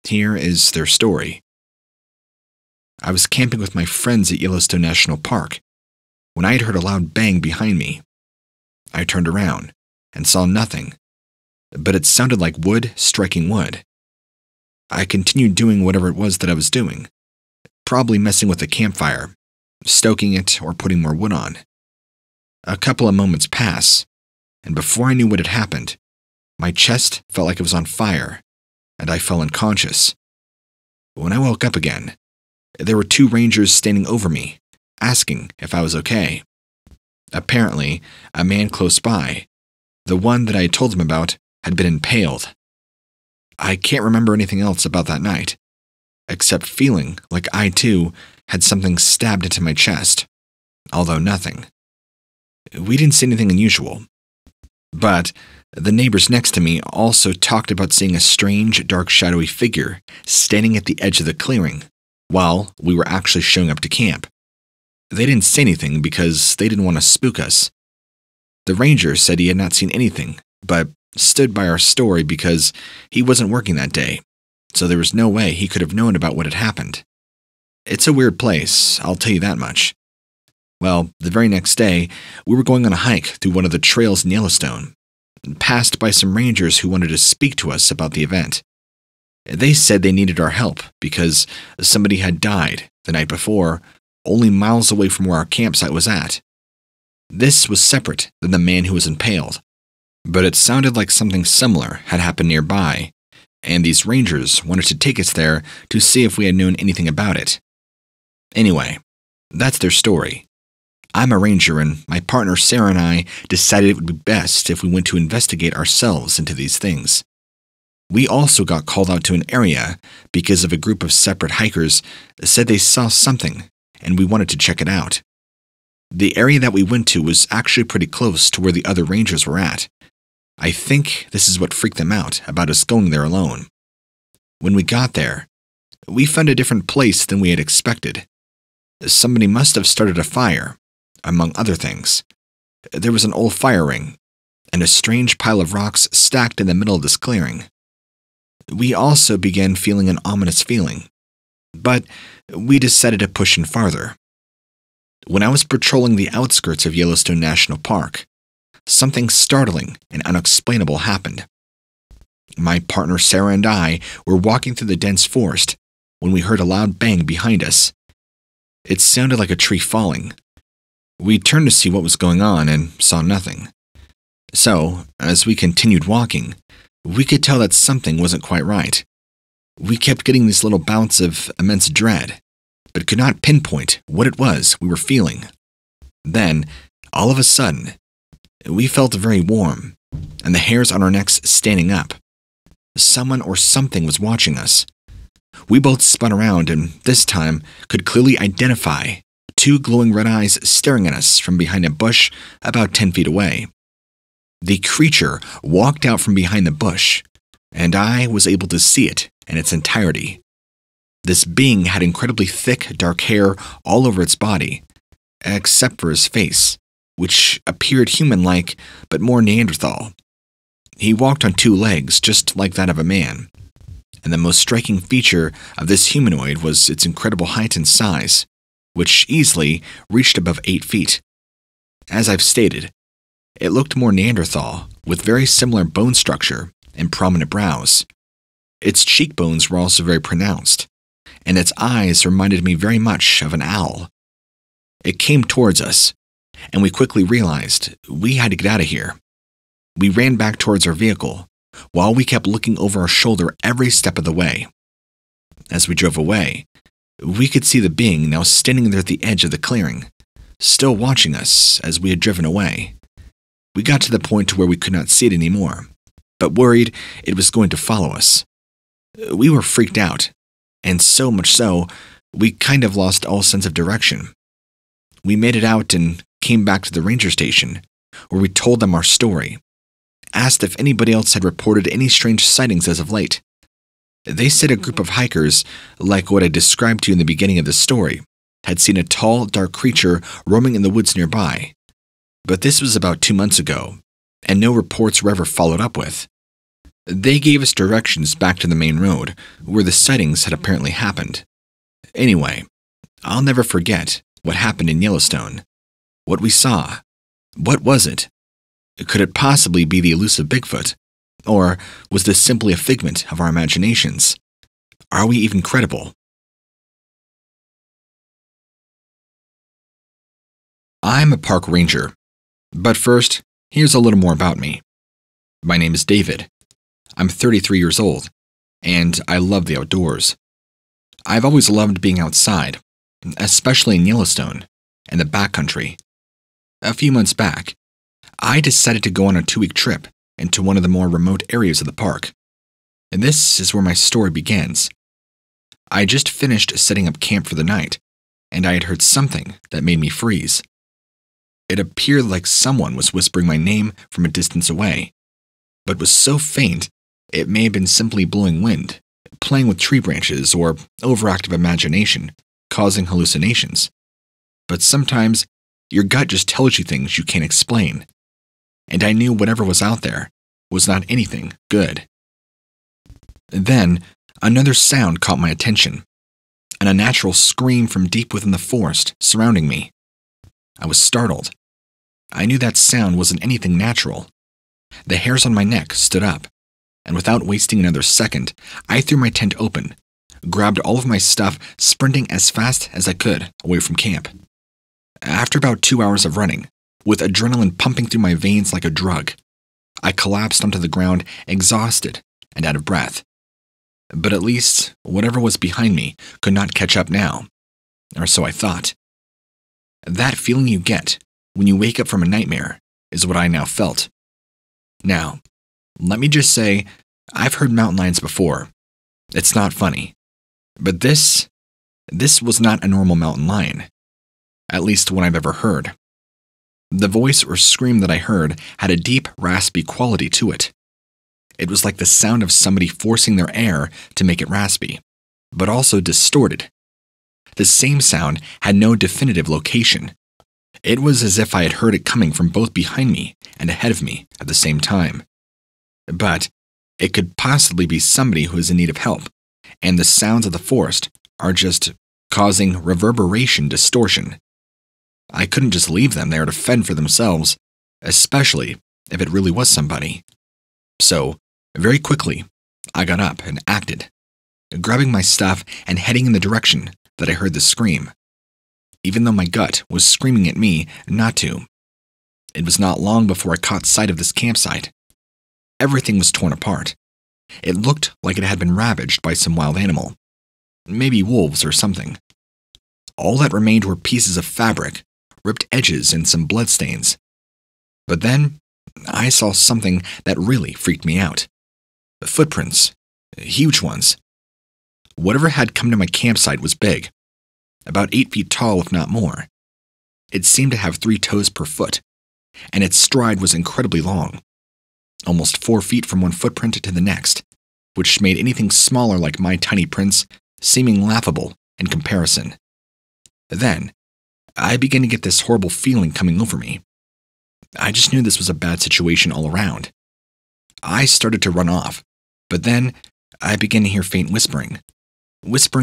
Here is their story. I was camping with my friends at Yellowstone National Park when I had heard a loud bang behind me. I turned around and saw nothing, but it sounded like wood striking wood. I continued doing whatever it was that I was doing, probably messing with the campfire, stoking it or putting more wood on. A couple of moments pass, and before I knew what had happened, my chest felt like it was on fire, and I fell unconscious. When I woke up again, there were 2 rangers standing over me, asking if I was okay. Apparently, a man close by, the one that I had told them about, had been impaled. I can't remember anything else about that night, except feeling like I, too, had something stabbed into my chest, although nothing. We didn't see anything unusual, but the neighbors next to me also talked about seeing a strange, dark, shadowy figure standing at the edge of the clearing while we were actually showing up to camp. They didn't say anything because they didn't want to spook us. The ranger said he had not seen anything, but stood by our story because he wasn't working that day, so there was no way he could have known about what had happened. It's a weird place, I'll tell you that much. Well, the very next day, we were going on a hike through one of the trails in Yellowstone, passed by some rangers who wanted to speak to us about the event. They said they needed our help because somebody had died the night before, only miles away from where our campsite was at. This was separate than the man who was impaled, but it sounded like something similar had happened nearby, and these rangers wanted to take us there to see if we had known anything about it. Anyway, that's their story. I'm a ranger, and my partner Sarah and I decided it would be best if we went to investigate ourselves into these things. We also got called out to an area because of a group of separate hikers said they saw something, and we wanted to check it out. The area that we went to was actually pretty close to where the other rangers were at. I think this is what freaked them out about us going there alone. When we got there, we found a different place than we had expected. Somebody must have started a fire, among other things. There was an old fire ring, and a strange pile of rocks stacked in the middle of this clearing. We also began feeling an ominous feeling, but we decided to push in farther. When I was patrolling the outskirts of Yellowstone National Park, something startling and unexplainable happened. My partner Sarah and I were walking through the dense forest when we heard a loud bang behind us. It sounded like a tree falling. We turned to see what was going on and saw nothing. So, as we continued walking, we could tell that something wasn't quite right. We kept getting these little bouts of immense dread, but could not pinpoint what it was we were feeling. Then, all of a sudden, we felt very warm, and the hairs on our necks standing up. Someone or something was watching us. We both spun around and, this time, could clearly identify two glowing red eyes staring at us from behind a bush about 10 feet away. The creature walked out from behind the bush, and I was able to see it in its entirety. This being had incredibly thick, dark hair all over its body, except for his face, which appeared human-like but more Neanderthal. He walked on two legs, just like that of a man. And the most striking feature of this humanoid was its incredible height and size, which easily reached above 8 feet. As I've stated, it looked more Neanderthal, with very similar bone structure and prominent brows. Its cheekbones were also very pronounced, and its eyes reminded me very much of an owl. It came towards us, and we quickly realized we had to get out of here. We ran back towards our vehicle, while we kept looking over our shoulder every step of the way. As we drove away, we could see the being now standing there at the edge of the clearing, still watching us as we had driven away. We got to the point where we could not see it anymore, but worried it was going to follow us. We were freaked out, and so much so, we kind of lost all sense of direction. We made it out and came back to the ranger station, where we told them our story, asked if anybody else had reported any strange sightings as of late. They said a group of hikers, like what I described to you in the beginning of the story, had seen a tall, dark creature roaming in the woods nearby. But this was about 2 months ago, and no reports were ever followed up with. They gave us directions back to the main road, where the sightings had apparently happened. Anyway, I'll never forget what happened in Yellowstone. What we saw. What was it? Could it possibly be the elusive Bigfoot? Or was this simply a figment of our imaginations? Are we even credible? I'm a park ranger. But first, here's a little more about me. My name is David. I'm 33 years old, and I love the outdoors. I've always loved being outside, especially in Yellowstone and the backcountry. A few months back, I decided to go on a 2-week trip into one of the more remote areas of the park. And this is where my story begins. I just finished setting up camp for the night, and I had heard something that made me freeze. It appeared like someone was whispering my name from a distance away, but was so faint it may have been simply blowing wind, playing with tree branches, or overactive imagination, causing hallucinations. But sometimes, your gut just tells you things you can't explain. And I knew whatever was out there was not anything good. Then, another sound caught my attention, an unnatural scream from deep within the forest surrounding me. I was startled. I knew that sound wasn't anything natural. The hairs on my neck stood up, and without wasting another second, I threw my tent open, grabbed all of my stuff, sprinting as fast as I could away from camp. After about 2 hours of running, with adrenaline pumping through my veins like a drug, I collapsed onto the ground, exhausted and out of breath. But at least whatever was behind me could not catch up now, or so I thought. That feeling you get when you wake up from a nightmare is what I now felt. Now, let me just say, I've heard mountain lions before. It's not funny. But this was not a normal mountain lion, at least one I've ever heard. The voice or scream that I heard had a deep, raspy quality to it. It was like the sound of somebody forcing their air to make it raspy, but also distorted. The same sound had no definitive location. It was as if I had heard it coming from both behind me and ahead of me at the same time. But it could possibly be somebody who is in need of help, and the sounds of the forest are just causing reverberation distortion. I couldn't just leave them there to fend for themselves. especially if it really was somebody. So, very quickly, I got up and acted, grabbing my stuff and heading in the direction that I heard the scream, even though my gut was screaming at me not to. It was not long before I caught sight of this campsite. Everything was torn apart. It looked like it had been ravaged by some wild animal, maybe wolves or something. All that remained were pieces of fabric, ripped edges, and some bloodstains. But then, I saw something that really freaked me out. Footprints. Huge ones. Whatever had come to my campsite was big, about 8 feet tall if not more. It seemed to have 3 toes per foot, and its stride was incredibly long, almost 4 feet from one footprint to the next, which made anything smaller like my tiny prints seeming laughable in comparison. Then, I began to get this horrible feeling coming over me. I just knew this was a bad situation all around. I started to run off, but then I began to hear faint whispering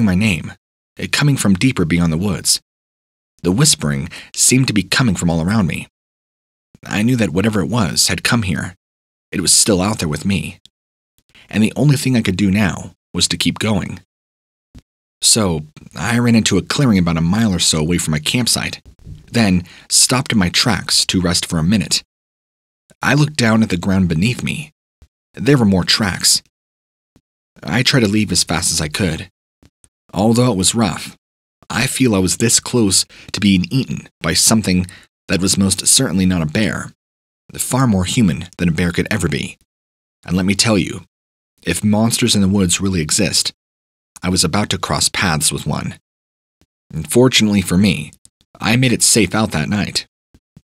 my name, coming from deeper beyond the woods. The whispering seemed to be coming from all around me. I knew that whatever it was had come here. It was still out there with me. And the only thing I could do now was to keep going. So, I ran into a clearing about a mile or so away from my campsite, then stopped in my tracks to rest for a minute. I looked down at the ground beneath me. There were more tracks. I tried to leave as fast as I could. Although it was rough, I feel I was this close to being eaten by something that was most certainly not a bear, far more human than a bear could ever be. And let me tell you, if monsters in the woods really exist, I was about to cross paths with one. And fortunately for me, I made it safe out that night,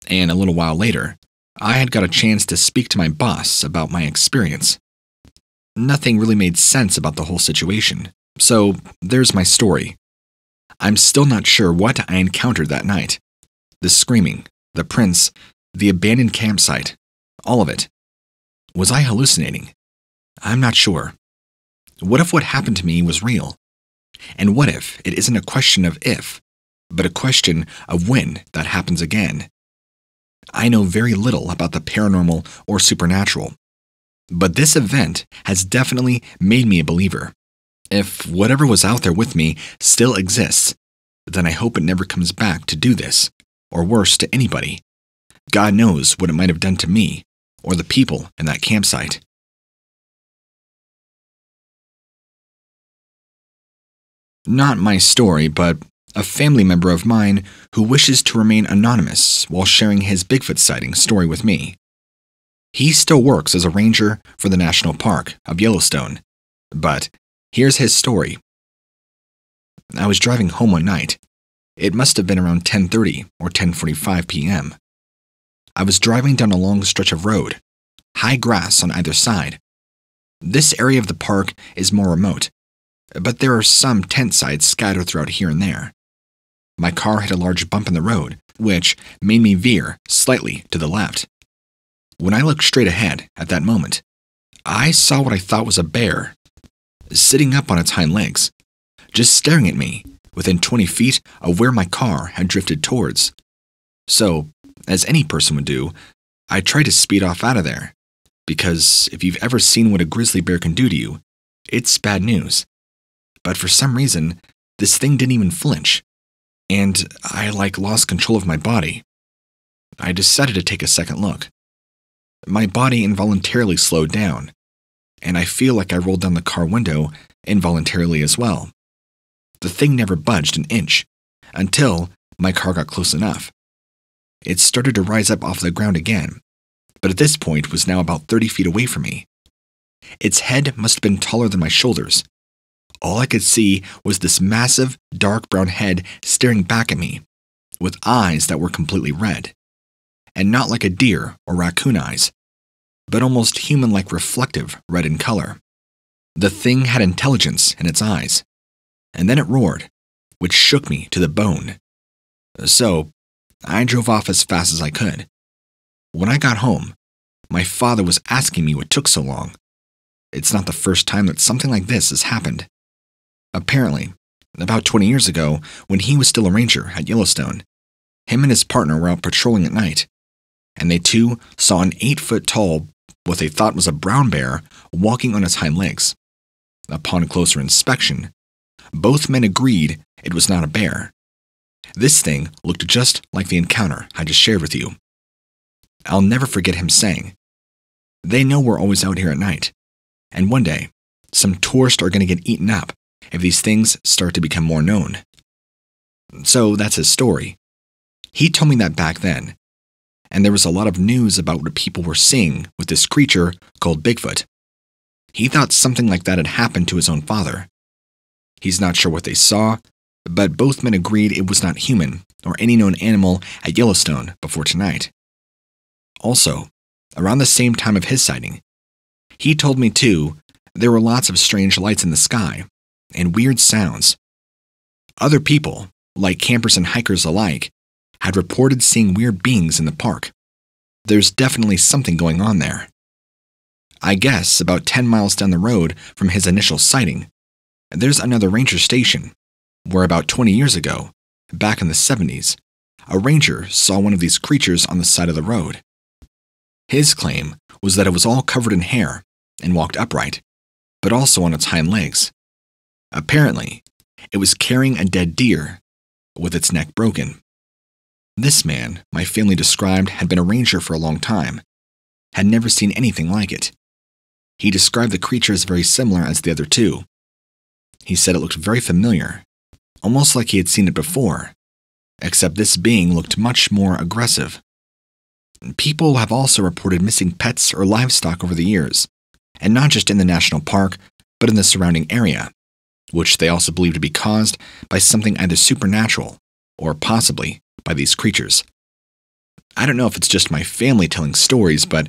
and a little while later, I had got a chance to speak to my boss about my experience. Nothing really made sense about the whole situation, so there's my story. I'm still not sure what I encountered that night. The screaming, the prints, the abandoned campsite, all of it. Was I hallucinating? I'm not sure. What if what happened to me was real? And what if it isn't a question of if, but a question of when that happens again? I know very little about the paranormal or supernatural, but this event has definitely made me a believer. If whatever was out there with me still exists, then I hope it never comes back to do this, or worse, to anybody. God knows what it might have done to me or the people in that campsite. Not my story, but a family member of mine who wishes to remain anonymous while sharing his Bigfoot sighting story with me. He still works as a ranger for the National Park of Yellowstone, but here's his story. I was driving home one night. It must have been around 10:30 or 10:45 p.m. I was driving down a long stretch of road, high grass on either side. This area of the park is more remote, but there are some tent sites scattered throughout here and there. My car hit a large bump in the road, which made me veer slightly to the left. When I looked straight ahead at that moment, I saw what I thought was a bear, sitting up on its hind legs, just staring at me within 20 feet of where my car had drifted towards. So, as any person would do, I tried to speed off out of there, because if you've ever seen what a grizzly bear can do to you, it's bad news. But for some reason, this thing didn't even flinch, and I lost control of my body. I decided to take a second look. My body involuntarily slowed down, and I feel like I rolled down the car window involuntarily as well. The thing never budged an inch, until my car got close enough. It started to rise up off the ground again, but at this point was now about 30 feet away from me. Its head must have been taller than my shoulders. All I could see was this massive, dark brown head staring back at me, with eyes that were completely red. And not like a deer or raccoon eyes, but almost human-like reflective red in color. The thing had intelligence in its eyes, and then it roared, which shook me to the bone. So, I drove off as fast as I could. When I got home, my father was asking me what took so long. It's not the first time that something like this has happened. Apparently, about 20 years ago, when he was still a ranger at Yellowstone, him and his partner were out patrolling at night. and they too saw an 8-foot tall, what they thought was a brown bear, walking on its hind legs. Upon closer inspection, both men agreed it was not a bear. This thing looked just like the encounter I just shared with you. I'll never forget him saying, "They know we're always out here at night, and one day, some tourists are going to get eaten up if these things start to become more known." So that's his story. He told me that back then, and there was a lot of news about what people were seeing with this creature called Bigfoot. He thought something like that had happened to his own father. He's not sure what they saw, but both men agreed it was not human or any known animal at Yellowstone before tonight. Also, around the same time of his sighting, he told me too there were lots of strange lights in the sky and weird sounds. Other people, like campers and hikers alike, had reported seeing weird beings in the park. There's definitely something going on there. I guess about 10 miles down the road from his initial sighting, there's another ranger station, where about 20 years ago, back in the 70s, a ranger saw one of these creatures on the side of the road. His claim was that it was all covered in hair and walked upright, but also on its hind legs. Apparently, it was carrying a dead deer, with its neck broken. This man, my family described, had been a ranger for a long time, had never seen anything like it. He described the creature as very similar as the other two. He said it looked very familiar, almost like he had seen it before, except this being looked much more aggressive. People have also reported missing pets or livestock over the years, and not just in the national park, but in the surrounding area, which they also believe to be caused by something either supernatural or possibly by these creatures. I don't know if it's just my family telling stories, but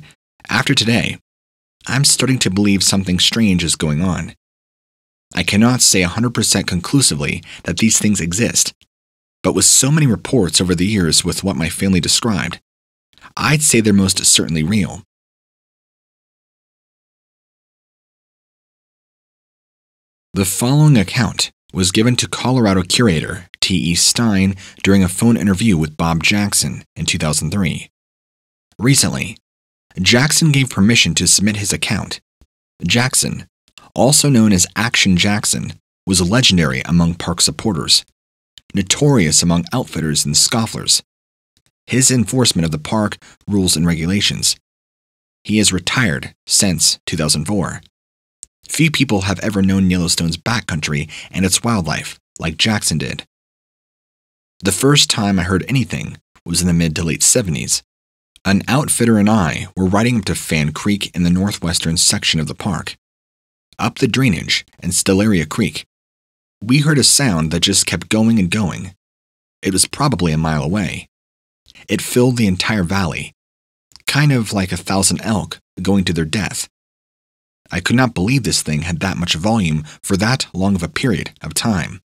after today, I'm starting to believe something strange is going on. I cannot say 100% conclusively that these things exist, but with so many reports over the years with what my family described, I'd say they're most certainly real. The following account was given to Colorado curator T.E. Stein during a phone interview with Bob Jackson in 2003. Recently, Jackson gave permission to submit his account. Jackson, also known as Action Jackson, was legendary among park supporters, notorious among outfitters and scofflers. His enforcement of the park rules and regulations. He is retired since 2004. Few people have ever known Yellowstone's backcountry and its wildlife like Jackson did. The first time I heard anything was in the mid to late 70s. An outfitter and I were riding up to Fan Creek in the northwestern section of the park. Up the drainage and Stellaria Creek, we heard a sound that just kept going and going. It was probably a mile away. It filled the entire valley, kind of like 1,000 elk going to their death. I could not believe this thing had that much volume for that long of a period of time.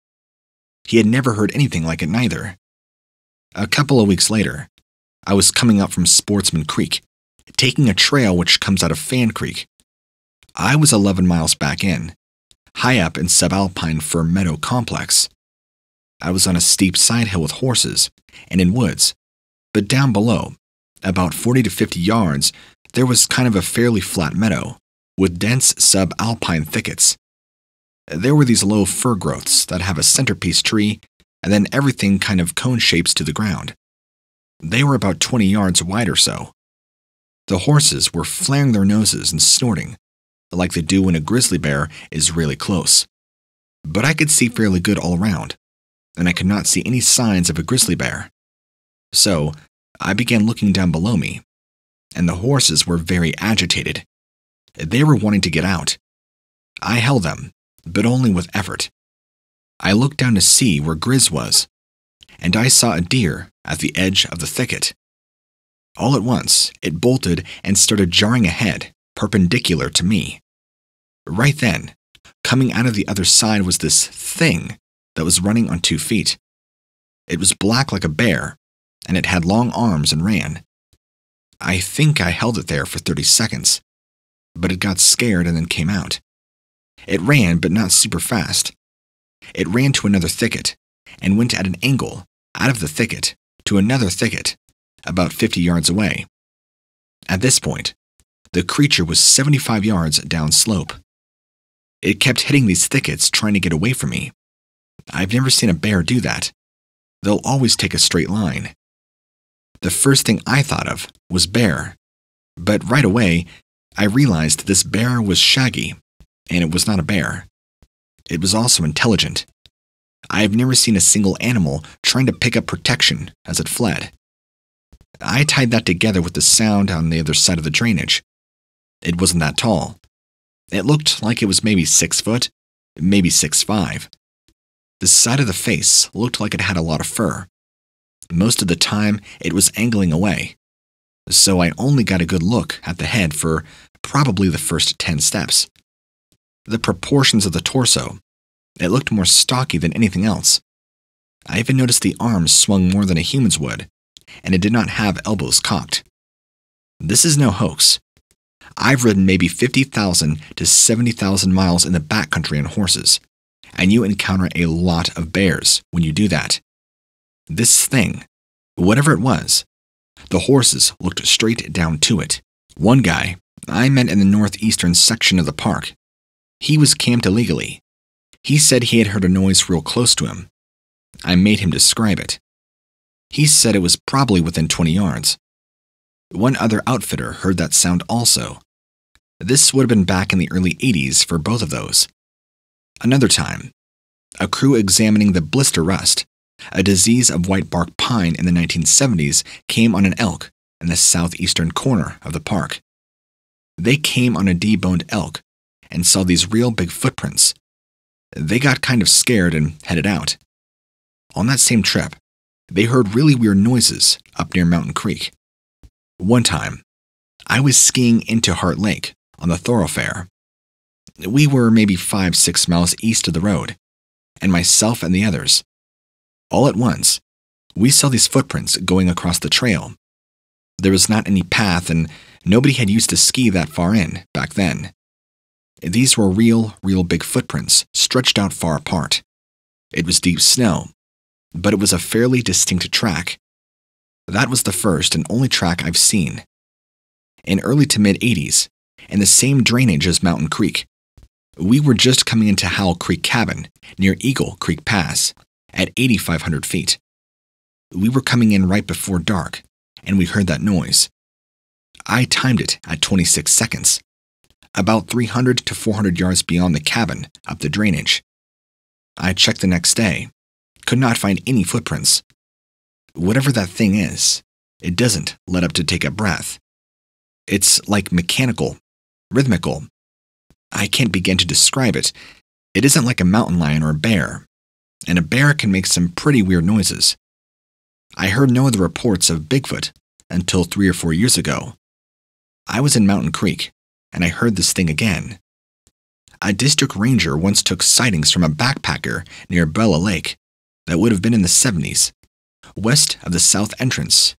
He had never heard anything like it neither. A couple of weeks later, I was coming up from Sportsman Creek, taking a trail which comes out of Fan Creek. I was 11 miles back in, high up in subalpine fir meadow complex. I was on a steep side hill with horses and in woods, but down below, about 40 to 50 yards, there was kind of a fairly flat meadow with dense subalpine thickets. There were these low fir growths that have a centerpiece tree and then everything kind of cone shapes to the ground. They were about 20 yards wide or so. The horses were flaring their noses and snorting, like they do when a grizzly bear is really close. But I could see fairly good all around, and I could not see any signs of a grizzly bear. So I began looking down below me, and the horses were very agitated. They were wanting to get out. I held them, but only with effort. I looked down to see where Grizz was, and I saw a deer at the edge of the thicket. All at once, it bolted and started jarring ahead, perpendicular to me. Right then, coming out of the other side was this thing that was running on 2 feet. It was black like a bear, and it had long arms and ran. I think I held it there for 30 seconds, but it got scared and then came out. It ran, but not super fast. It ran to another thicket and went at an angle out of the thicket to another thicket, about 50 yards away, At this point, the creature was 75 yards downslope. It kept hitting these thickets trying to get away from me. I've never seen a bear do that. They'll always take a straight line. The first thing I thought of was bear, but right away, I realized this bear was shaggy, and it was not a bear. It was also intelligent. I have never seen a single animal trying to pick up protection as it fled. I tied that together with the sound on the other side of the drainage. It wasn't that tall. It looked like it was maybe 6 foot, maybe 6'5". The side of the face looked like it had a lot of fur. Most of the time, it was angling away, so I only got a good look at the head for probably the first 10 steps. The proportions of the torso, it looked more stocky than anything else. I even noticed the arms swung more than a human's would, and it did not have elbows cocked. This is no hoax. I've ridden maybe 50,000 to 70,000 miles in the backcountry on horses, and you encounter a lot of bears when you do that. This thing, whatever it was, the horses looked straight down to it. One guy I met in the northeastern section of the park. He was camped illegally. He said he had heard a noise real close to him. I made him describe it. He said it was probably within 20 yards. One other outfitter heard that sound also. This would have been back in the early 80s for both of those. Another time, a crew examining the blister rust, a disease of white bark pine in the 1970s, came on an elk in the southeastern corner of the park. They came on a deboned elk and saw these real big footprints. They got kind of scared and headed out. On that same trip, they heard really weird noises up near Mountain Creek. One time, I was skiing into Heart Lake on the thoroughfare. We were maybe 5-6 miles east of the road, and myself and the others. All at once, we saw these footprints going across the trail. There was not any path, and nobody had used to ski that far in back then. These were real big footprints stretched out far apart. It was deep snow, but it was a fairly distinct track. That was the first and only track I've seen. In early to mid-80s, in the same drainage as Mountain Creek, we were just coming into Howell Creek Cabin near Eagle Creek Pass at 8,500 feet. We were coming in right before dark, and we heard that noise. I timed it at 26 seconds, about 300 to 400 yards beyond the cabin up the drainage. I checked the next day, could not find any footprints. Whatever that thing is, it doesn't let up to take a breath. It's like mechanical, rhythmical. I can't begin to describe it. It isn't like a mountain lion or a bear, and a bear can make some pretty weird noises. I heard no other reports of Bigfoot until 3 or 4 years ago. I was in Mountain Creek, and I heard this thing again. A district ranger once took sightings from a backpacker near Bella Lake that would have been in the 70s, west of the south entrance.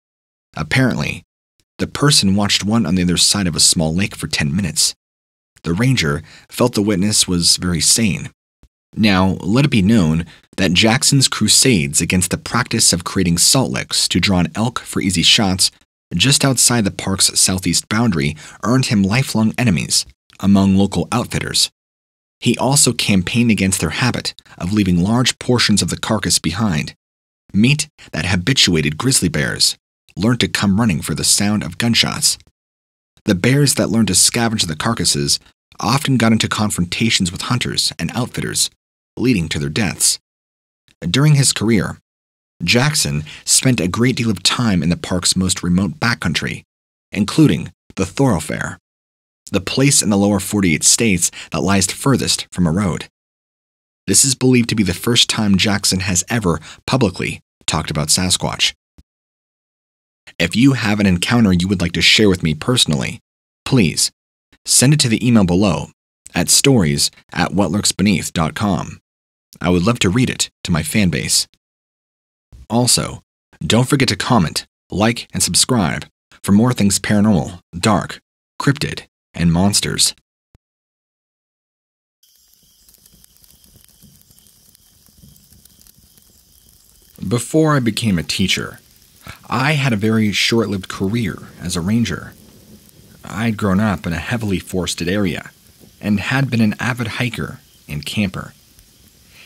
Apparently, the person watched one on the other side of a small lake for 10 minutes. The ranger felt the witness was very sane. Now, let it be known that Jackson's crusades against the practice of creating salt licks to draw an elk for easy shots just outside the park's southeast boundary earned him lifelong enemies among local outfitters. He also campaigned against their habit of leaving large portions of the carcass behind. Meat that habituated grizzly bears learned to come running for the sound of gunshots. The bears that learned to scavenge the carcasses often got into confrontations with hunters and outfitters, leading to their deaths. During his career, Jackson spent a great deal of time in the park's most remote backcountry, including the thoroughfare, the place in the lower 48 states that lies furthest from a road. This is believed to be the first time Jackson has ever publicly talked about Sasquatch. If you have an encounter you would like to share with me personally, please send it to the email below at stories@whatlurksbeneath.com. I would love to read it to my fan base. Also, don't forget to comment, like, and subscribe for more things paranormal, dark, cryptid, and monsters. Before I became a teacher, I had a very short-lived career as a ranger. I'd grown up in a heavily forested area and had been an avid hiker and camper.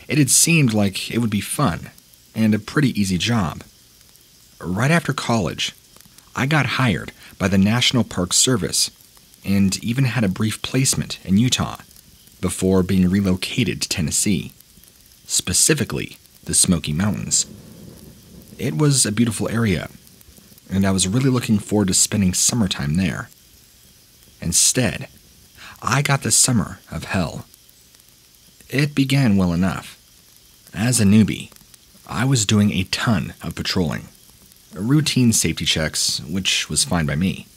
It had seemed like it would be fun and a pretty easy job. Right after college, I got hired by the National Park Service and even had a brief placement in Utah before being relocated to Tennessee, specifically the Smoky Mountains. It was a beautiful area, and I was really looking forward to spending summertime there. Instead, I got the summer of hell. It began well enough. As a newbie, I was doing a ton of patrolling, routine safety checks, which was fine by me.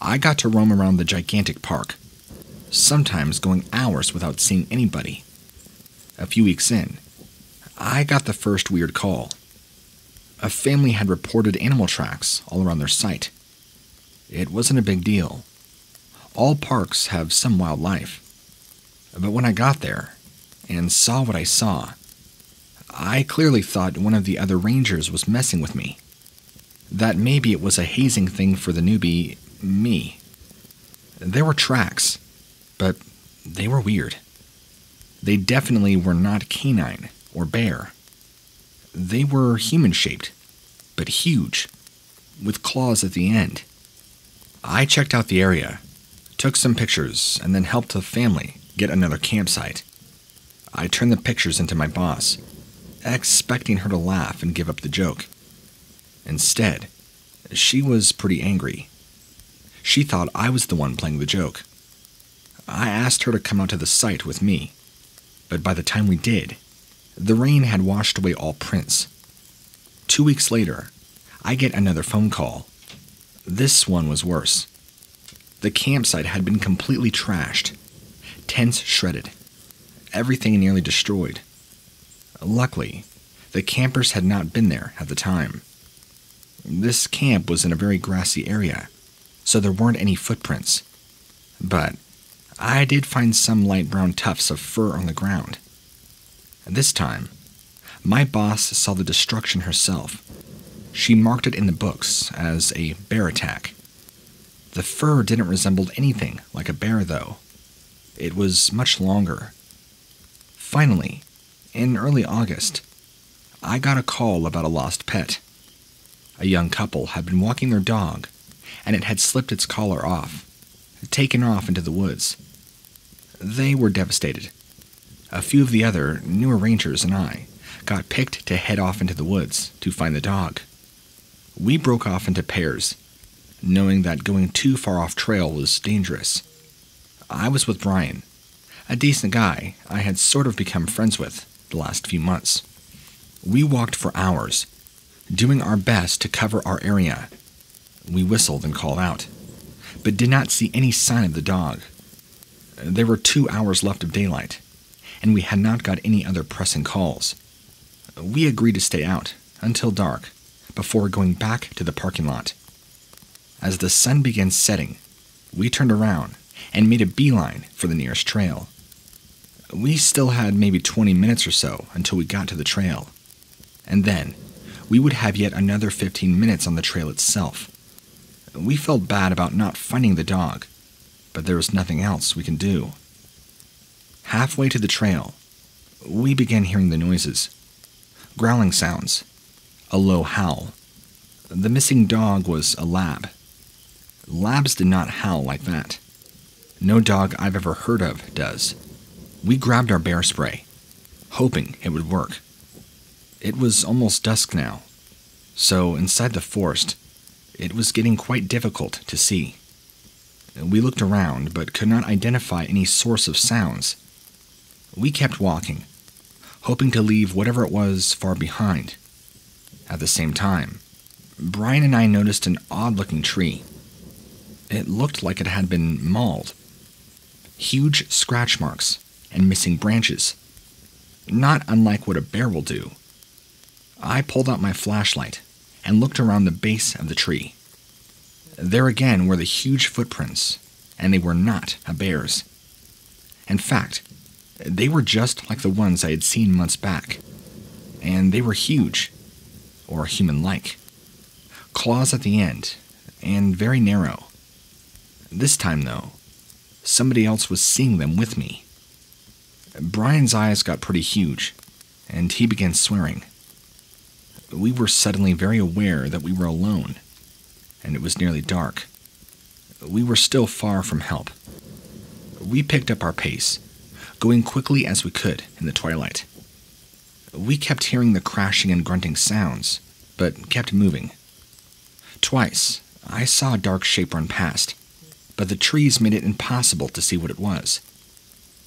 I got to roam around the gigantic park, sometimes going hours without seeing anybody. A few weeks in, I got the first weird call. A family had reported animal tracks all around their site. It wasn't a big deal. All parks have some wildlife. But when I got there and saw what I saw, I clearly thought one of the other rangers was messing with me. That maybe it was a hazing thing for the newbie, me. There were tracks, but they were weird. They definitely were not canine or bear. They were human-shaped, but huge, with claws at the end. I checked out the area, took some pictures, and then helped the family get another campsite. I turned the pictures into my boss, expecting her to laugh and give up the joke. Instead, she was pretty angry. She thought I was the one playing the joke. I asked her to come out to the site with me, but by the time we did, the rain had washed away all prints. 2 weeks later, I get another phone call. This one was worse. The campsite had been completely trashed, tents shredded, everything nearly destroyed. Luckily, the campers had not been there at the time. This camp was in a very grassy area, so there weren't any footprints. But I did find some light brown tufts of fur on the ground. This time, my boss saw the destruction herself. She marked it in the books as a bear attack. The fur didn't resemble anything like a bear, though. It was much longer. Finally, in early August, I got a call about a lost pet. A young couple had been walking their dog, and it had slipped its collar off, taken off into the woods. They were devastated. A few of the other newer rangers and I got picked to head off into the woods to find the dog. We broke off into pairs, knowing that going too far off trail was dangerous. I was with Brian, a decent guy I had sort of become friends with the last few months. We walked for hours, doing our best to cover our area. We whistled and called out, but did not see any sign of the dog. There were 2 hours left of daylight, and we had not got any other pressing calls. We agreed to stay out until dark before going back to the parking lot. As the sun began setting, we turned around and made a beeline for the nearest trail. We still had maybe 20 minutes or so until we got to the trail, and then we would have yet another 15 minutes on the trail itself. We felt bad about not finding the dog, but there was nothing else we can do. Halfway to the trail, we began hearing the noises. Growling sounds, a low howl. The missing dog was a lab. Labs did not howl like that. No dog I've ever heard of does. We grabbed our bear spray, hoping it would work. It was almost dusk now, so inside the forest, it was getting quite difficult to see. We looked around, but could not identify any source of sounds. We kept walking, hoping to leave whatever it was far behind. At the same time, Brian and I noticed an odd-looking tree. It looked like it had been mauled. Huge scratch marks and missing branches, not unlike what a bear will do. I pulled out my flashlight and looked around the base of the tree. There again were the huge footprints, and they were not a bear's. In fact, they were just like the ones I had seen months back, and they were huge, or human-like. Claws at the end, and very narrow. This time, though, somebody else was seeing them with me. Brian's eyes got pretty huge, and he began swearing. We were suddenly very aware that we were alone, and it was nearly dark. We were still far from help. We picked up our pace, going quickly as we could in the twilight. We kept hearing the crashing and grunting sounds, but kept moving. Twice, I saw a dark shape run past, but the trees made it impossible to see what it was.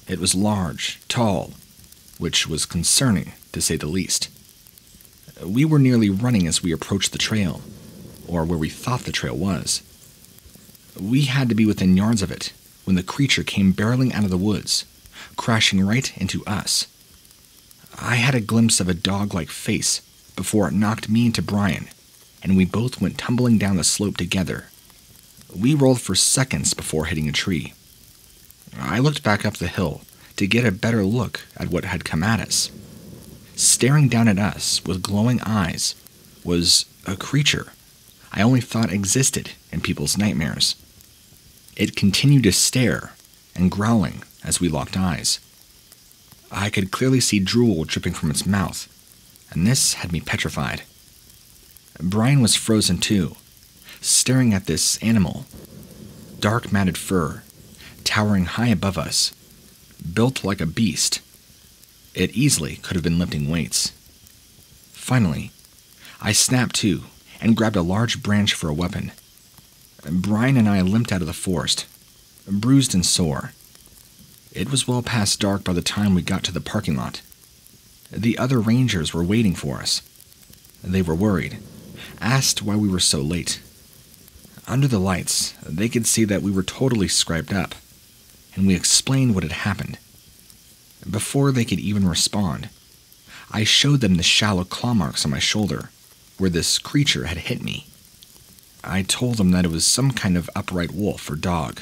It was large, tall, which was concerning, to say the least. We were nearly running as we approached the trail, or where we thought the trail was. We had to be within yards of it when the creature came barreling out of the woods, crashing right into us. I had a glimpse of a dog-like face before it knocked me into Brian, and we both went tumbling down the slope together. We rolled for seconds before hitting a tree. I looked back up the hill to get a better look at what had come at us. Staring down at us with glowing eyes was a creature I only thought existed in people's nightmares. It continued to stare and growling as we locked eyes. I could clearly see drool dripping from its mouth, and this had me petrified. Brian was frozen too, staring at this animal. Dark matted fur, towering high above us, built like a beast. It easily could have been lifting weights. Finally, I snapped to and grabbed a large branch for a weapon. Brian and I limped out of the forest, bruised and sore. It was well past dark by the time we got to the parking lot. The other rangers were waiting for us. They were worried, asked why we were so late. Under the lights, they could see that we were totally scraped up, and we explained what had happened. Before they could even respond, I showed them the shallow claw marks on my shoulder, where this creature had hit me. I told them that it was some kind of upright wolf or dog.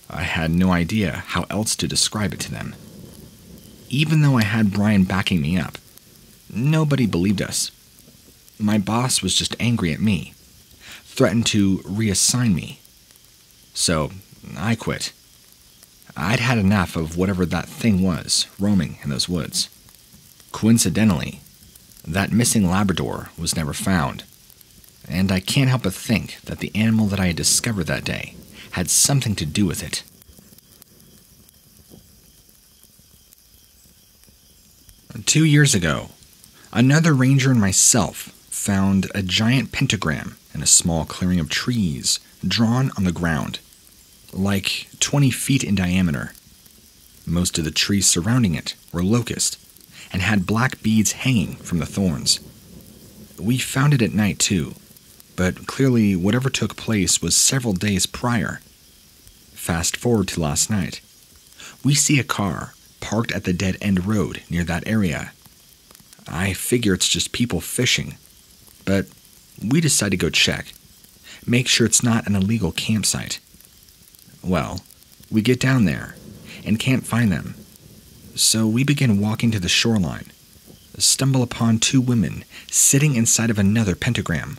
I had no idea how else to describe it to them. Even though I had Brian backing me up, nobody believed us. My boss was just angry at me, threatened to reassign me. So I quit. I'd had enough of whatever that thing was roaming in those woods. Coincidentally, that missing Labrador was never found, and I can't help but think that the animal that I had discovered that day had something to do with it. Two years ago, another ranger and myself found a giant pentagram in a small clearing of trees drawn on the ground, like 20 feet in diameter. Most of the trees surrounding it were locust and had black beads hanging from the thorns. We found it at night too, but clearly whatever took place was several days prior. Fast forward to last night. We see a car parked at the dead-end road near that area. I figure it's just people fishing, but we decide to go check, make sure it's not an illegal campsite. Well, we get down there and can't find them, so we begin walking to the shoreline, stumble upon two women sitting inside of another pentagram,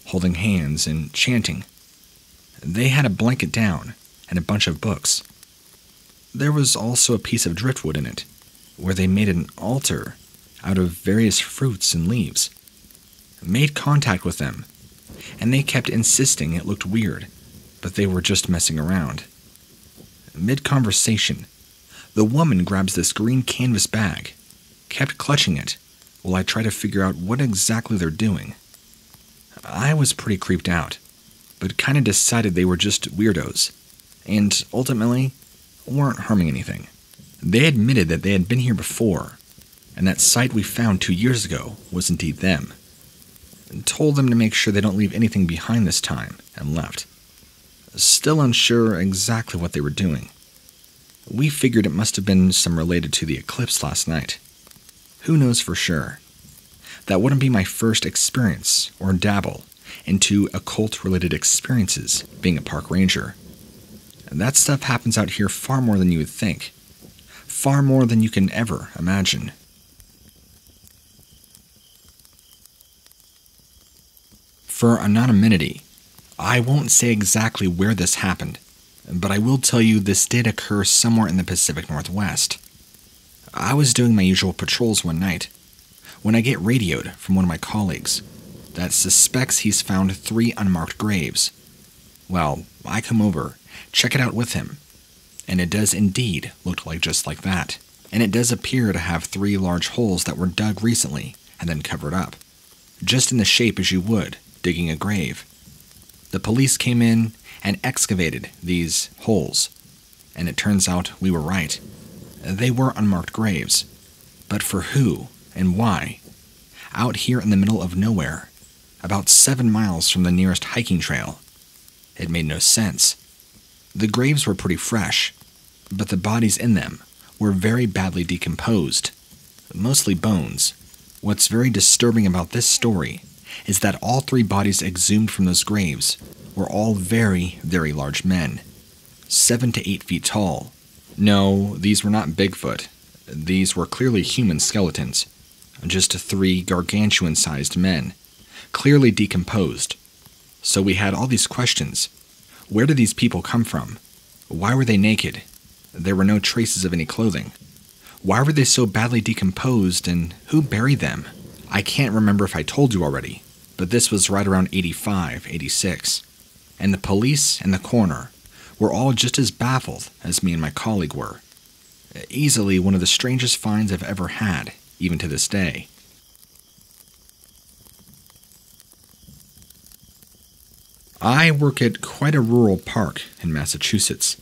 holding hands and chanting. They had a blanket down and a bunch of books. There was also a piece of driftwood in it, where they made an altar out of various fruits and leaves. Made contact with them, and they kept insisting it looked weird, but they were just messing around. Mid-conversation, the woman grabs this green canvas bag, kept clutching it, while I try to figure out what exactly they're doing. I was pretty creeped out, but kind of decided they were just weirdos, and ultimately weren't harming anything. They admitted that they had been here before, and that site we found 2 years ago was indeed them. And told them to make sure they don't leave anything behind this time, and left. Still unsure exactly what they were doing. We figured it must have been some related to the eclipse last night. Who knows for sure? That wouldn't be my first experience or dabble into occult-related experiences being a park ranger. That stuff happens out here far more than you would think. Far more than you can ever imagine. For anonymity, I won't say exactly where this happened, but I will tell you this did occur somewhere in the Pacific Northwest. I was doing my usual patrols one night when I get radioed from one of my colleagues that suspects he's found 3 unmarked graves. Well, I come over, check it out with him, and it does indeed look like just like that. And it does appear to have 3 large holes that were dug recently and then covered up, just in the shape as you would digging a grave. The police came in and excavated these holes, and it turns out we were right. They were unmarked graves, but for who and why? Out here in the middle of nowhere, about 7 miles from the nearest hiking trail. It made no sense. The graves were pretty fresh, but the bodies in them were very badly decomposed, mostly bones. What's very disturbing about this story is that all 3 bodies exhumed from those graves were all very, very large men, 7 to 8 feet tall. No, these were not Bigfoot. These were clearly human skeletons, just 3 gargantuan-sized men, clearly decomposed. So we had all these questions. Where did these people come from? Why were they naked? There were no traces of any clothing. Why were they so badly decomposed, and who buried them? I can't remember if I told you already, but this was right around 85, 86. And the police and the coroner were all just as baffled as me and my colleague were. Easily one of the strangest finds I've ever had, even to this day. I work at quite a rural park in Massachusetts.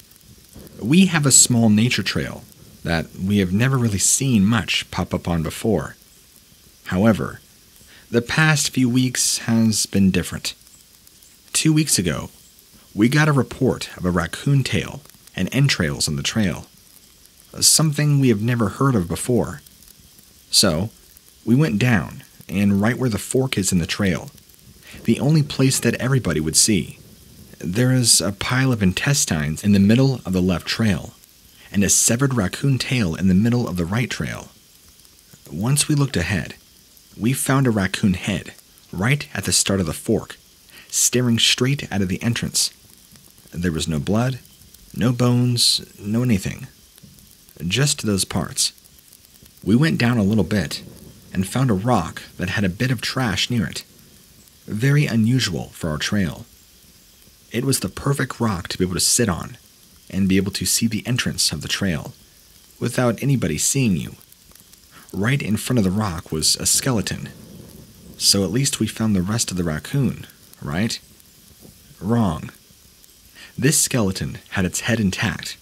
We have a small nature trail that we have never really seen much pop up on before. However, the past few weeks has been different. 2 weeks ago, we got a report of a raccoon tail and entrails on the trail, something we have never heard of before. So, we went down, and right where the fork is in the trail, the only place that everybody would see, there is a pile of intestines in the middle of the left trail, and a severed raccoon tail in the middle of the right trail. Once we looked ahead, we found a raccoon head right at the start of the fork, staring straight out of the entrance. There was no blood, no bones, no anything. Just those parts. We went down a little bit and found a rock that had a bit of trash near it. Very unusual for our trail. It was the perfect rock to be able to sit on and be able to see the entrance of the trail without anybody seeing you. Right in front of the rock was a skeleton. So at least we found the rest of the raccoon, right? Wrong. This skeleton had its head intact,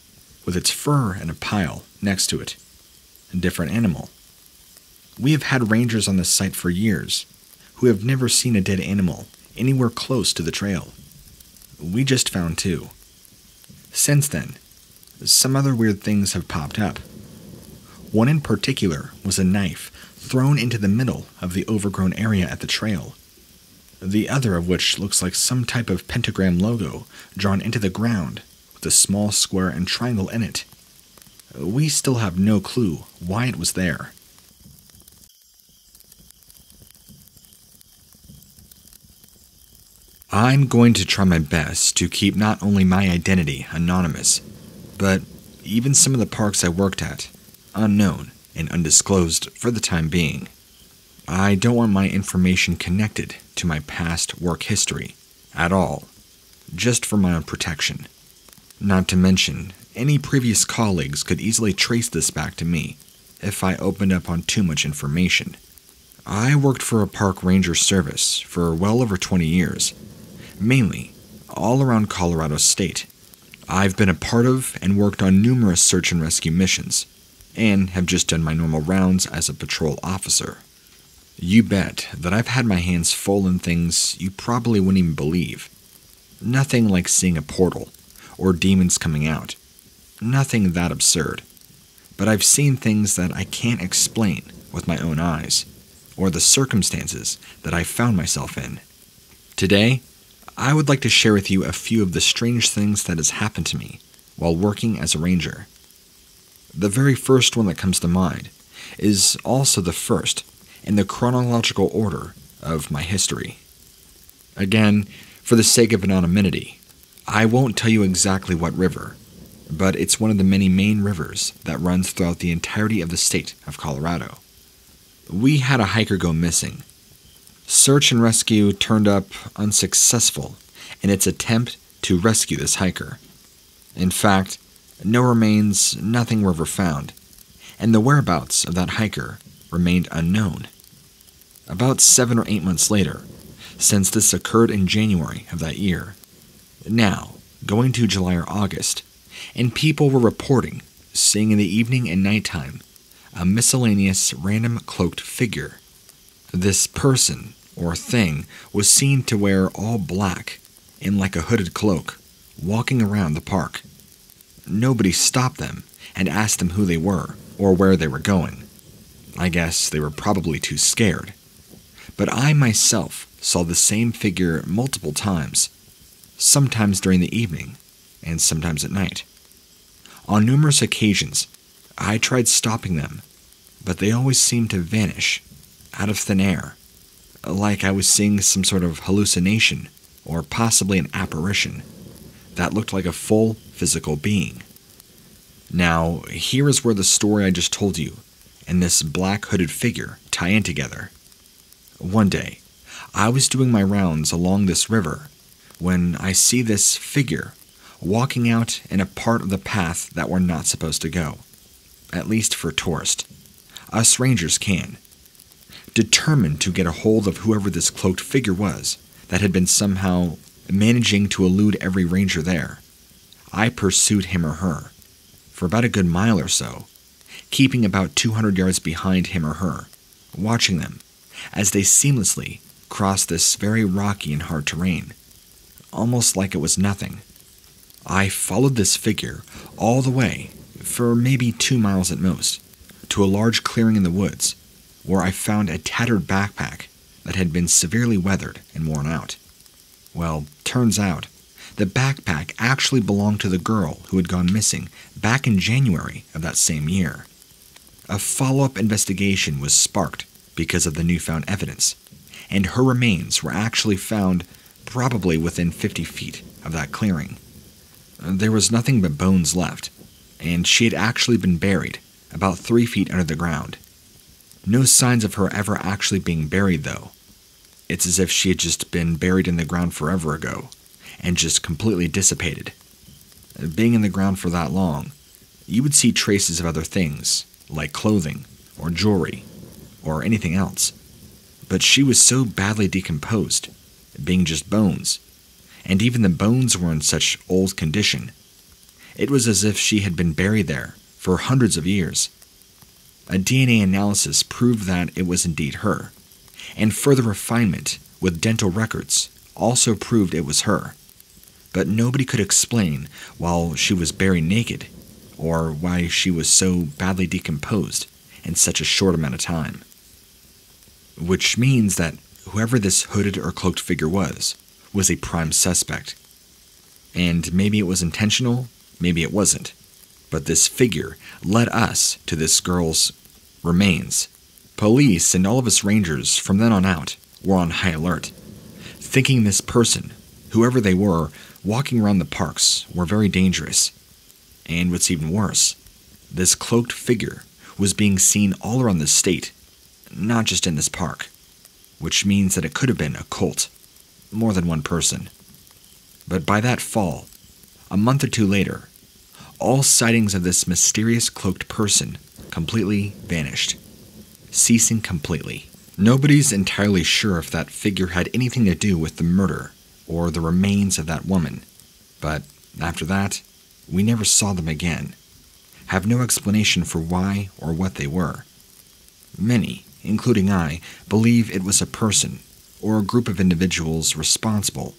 with its fur in a pile next to it. A different animal. We have had rangers on this site for years who have never seen a dead animal anywhere close to the trail. We just found 2. Since then, some other weird things have popped up. One in particular was a knife thrown into the middle of the overgrown area at the trail. The other of which looks like some type of pentagram logo drawn into the ground with a small square and triangle in it. We still have no clue why it was there. I'm going to try my best to keep not only my identity anonymous, but even some of the parks I worked at unknown and undisclosed for the time being. I don't want my information connected to my past work history at all, just for my own protection. Not to mention, any previous colleagues could easily trace this back to me if I opened up on too much information. I worked for a park ranger service for well over 20 years, mainly all around Colorado State. I've been a part of and worked on numerous search and rescue missions, and have just done my normal rounds as a patrol officer. You bet that I've had my hands full in things you probably wouldn't even believe. Nothing like seeing a portal, or demons coming out. Nothing that absurd. But I've seen things that I can't explain with my own eyes, or the circumstances that I found myself in. Today, I would like to share with you a few of the strange things that has happened to me while working as a ranger. The very first one that comes to mind is also the first in the chronological order of my history. Again, for the sake of anonymity, I won't tell you exactly what river, but it's one of the many main rivers that runs throughout the entirety of the state of Colorado. We had a hiker go missing. Search and rescue turned up unsuccessful in its attempt to rescue this hiker. In fact, no remains, nothing were ever found, and the whereabouts of that hiker remained unknown. About 7 or 8 months later, since this occurred in January of that year, now going to July or August, and people were reporting seeing in the evening and nighttime a miscellaneous random cloaked figure. This person or thing was seen to wear all black in like a hooded cloak, walking around the park. Nobody stopped them and asked them who they were or where they were going. I guess they were probably too scared. But I myself saw the same figure multiple times, sometimes during the evening and sometimes at night. On numerous occasions, I tried stopping them, but they always seemed to vanish out of thin air, like I was seeing some sort of hallucination or possibly an apparition that looked like a full physical being. Now, here is where the story I just told you and this black hooded figure tie in together. One day, I was doing my rounds along this river when I see this figure walking out in a part of the path that we're not supposed to go, at least for tourists. Us rangers can. Determined to get a hold of whoever this cloaked figure was that had been somehow managing to elude every ranger there, I pursued him or her for about a good mile or so, keeping about 200 yards behind him or her, watching them as they seamlessly crossed this very rocky and hard terrain, almost like it was nothing. I followed this figure all the way, for maybe 2 miles at most, to a large clearing in the woods, where I found a tattered backpack that had been severely weathered and worn out. Well, turns out, the backpack actually belonged to the girl who had gone missing back in January of that same year. A follow-up investigation was sparked because of the newfound evidence, and her remains were actually found probably within 50 feet of that clearing. There was nothing but bones left, and she had actually been buried about 3 feet under the ground. No signs of her ever actually being buried, though. It's as if she had just been buried in the ground forever ago, and just completely dissipated. Being in the ground for that long, you would see traces of other things, like clothing, or jewelry, or anything else. But she was so badly decomposed, being just bones, and even the bones were in such old condition. It was as if she had been buried there for hundreds of years. A DNA analysis proved that it was indeed her, and further refinement with dental records also proved it was her. But nobody could explain why she was buried naked, or why she was so badly decomposed in such a short amount of time. Which means that whoever this hooded or cloaked figure was a prime suspect. And maybe it was intentional, maybe it wasn't. But this figure led us to this girl's remains. Police and all of us rangers from then on out were on high alert, thinking this person, whoever they were, walking around the parks were very dangerous. And what's even worse, this cloaked figure was being seen all around the state, not just in this park, which means that it could have been a cult, more than one person. But by that fall, a month or two later, all sightings of this mysterious cloaked person completely vanished, ceasing completely. Nobody's entirely sure if that figure had anything to do with the murder or the remains of that woman, but after that, we never saw them again. Have no explanation for why or what they were. Many, including I, believe it was a person or a group of individuals responsible,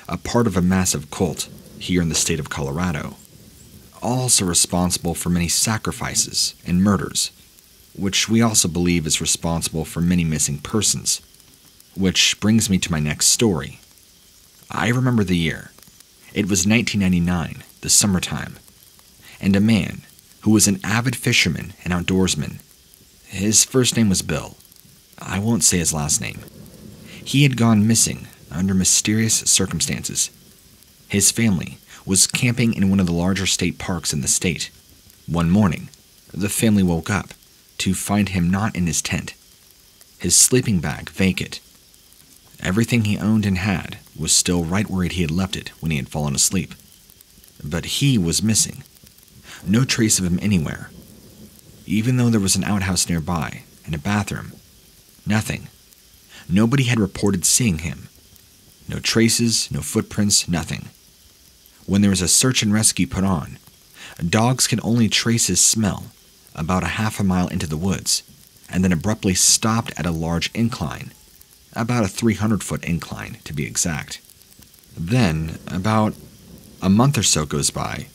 a part of a massive cult here in the state of Colorado, also responsible for many sacrifices and murders, which we also believe is responsible for many missing persons. Which brings me to my next story. I remember the year. It was 1999, the summertime, and a man who was an avid fisherman and outdoorsman. His first name was Bill. I won't say his last name. He had gone missing under mysterious circumstances. His family was camping in one of the larger state parks in the state. One morning, the family woke up to find him not in his tent, his sleeping bag vacant. Everything he owned and had was still right where he had left it when he had fallen asleep. But he was missing. No trace of him anywhere. Even though there was an outhouse nearby and a bathroom, nothing. Nobody had reported seeing him. No traces, no footprints, nothing. When there was a search and rescue put on, dogs could only trace his smell about a half a mile into the woods, and then abruptly stopped at a large incline, about a 300-foot incline to be exact. Then, about a month or so goes by,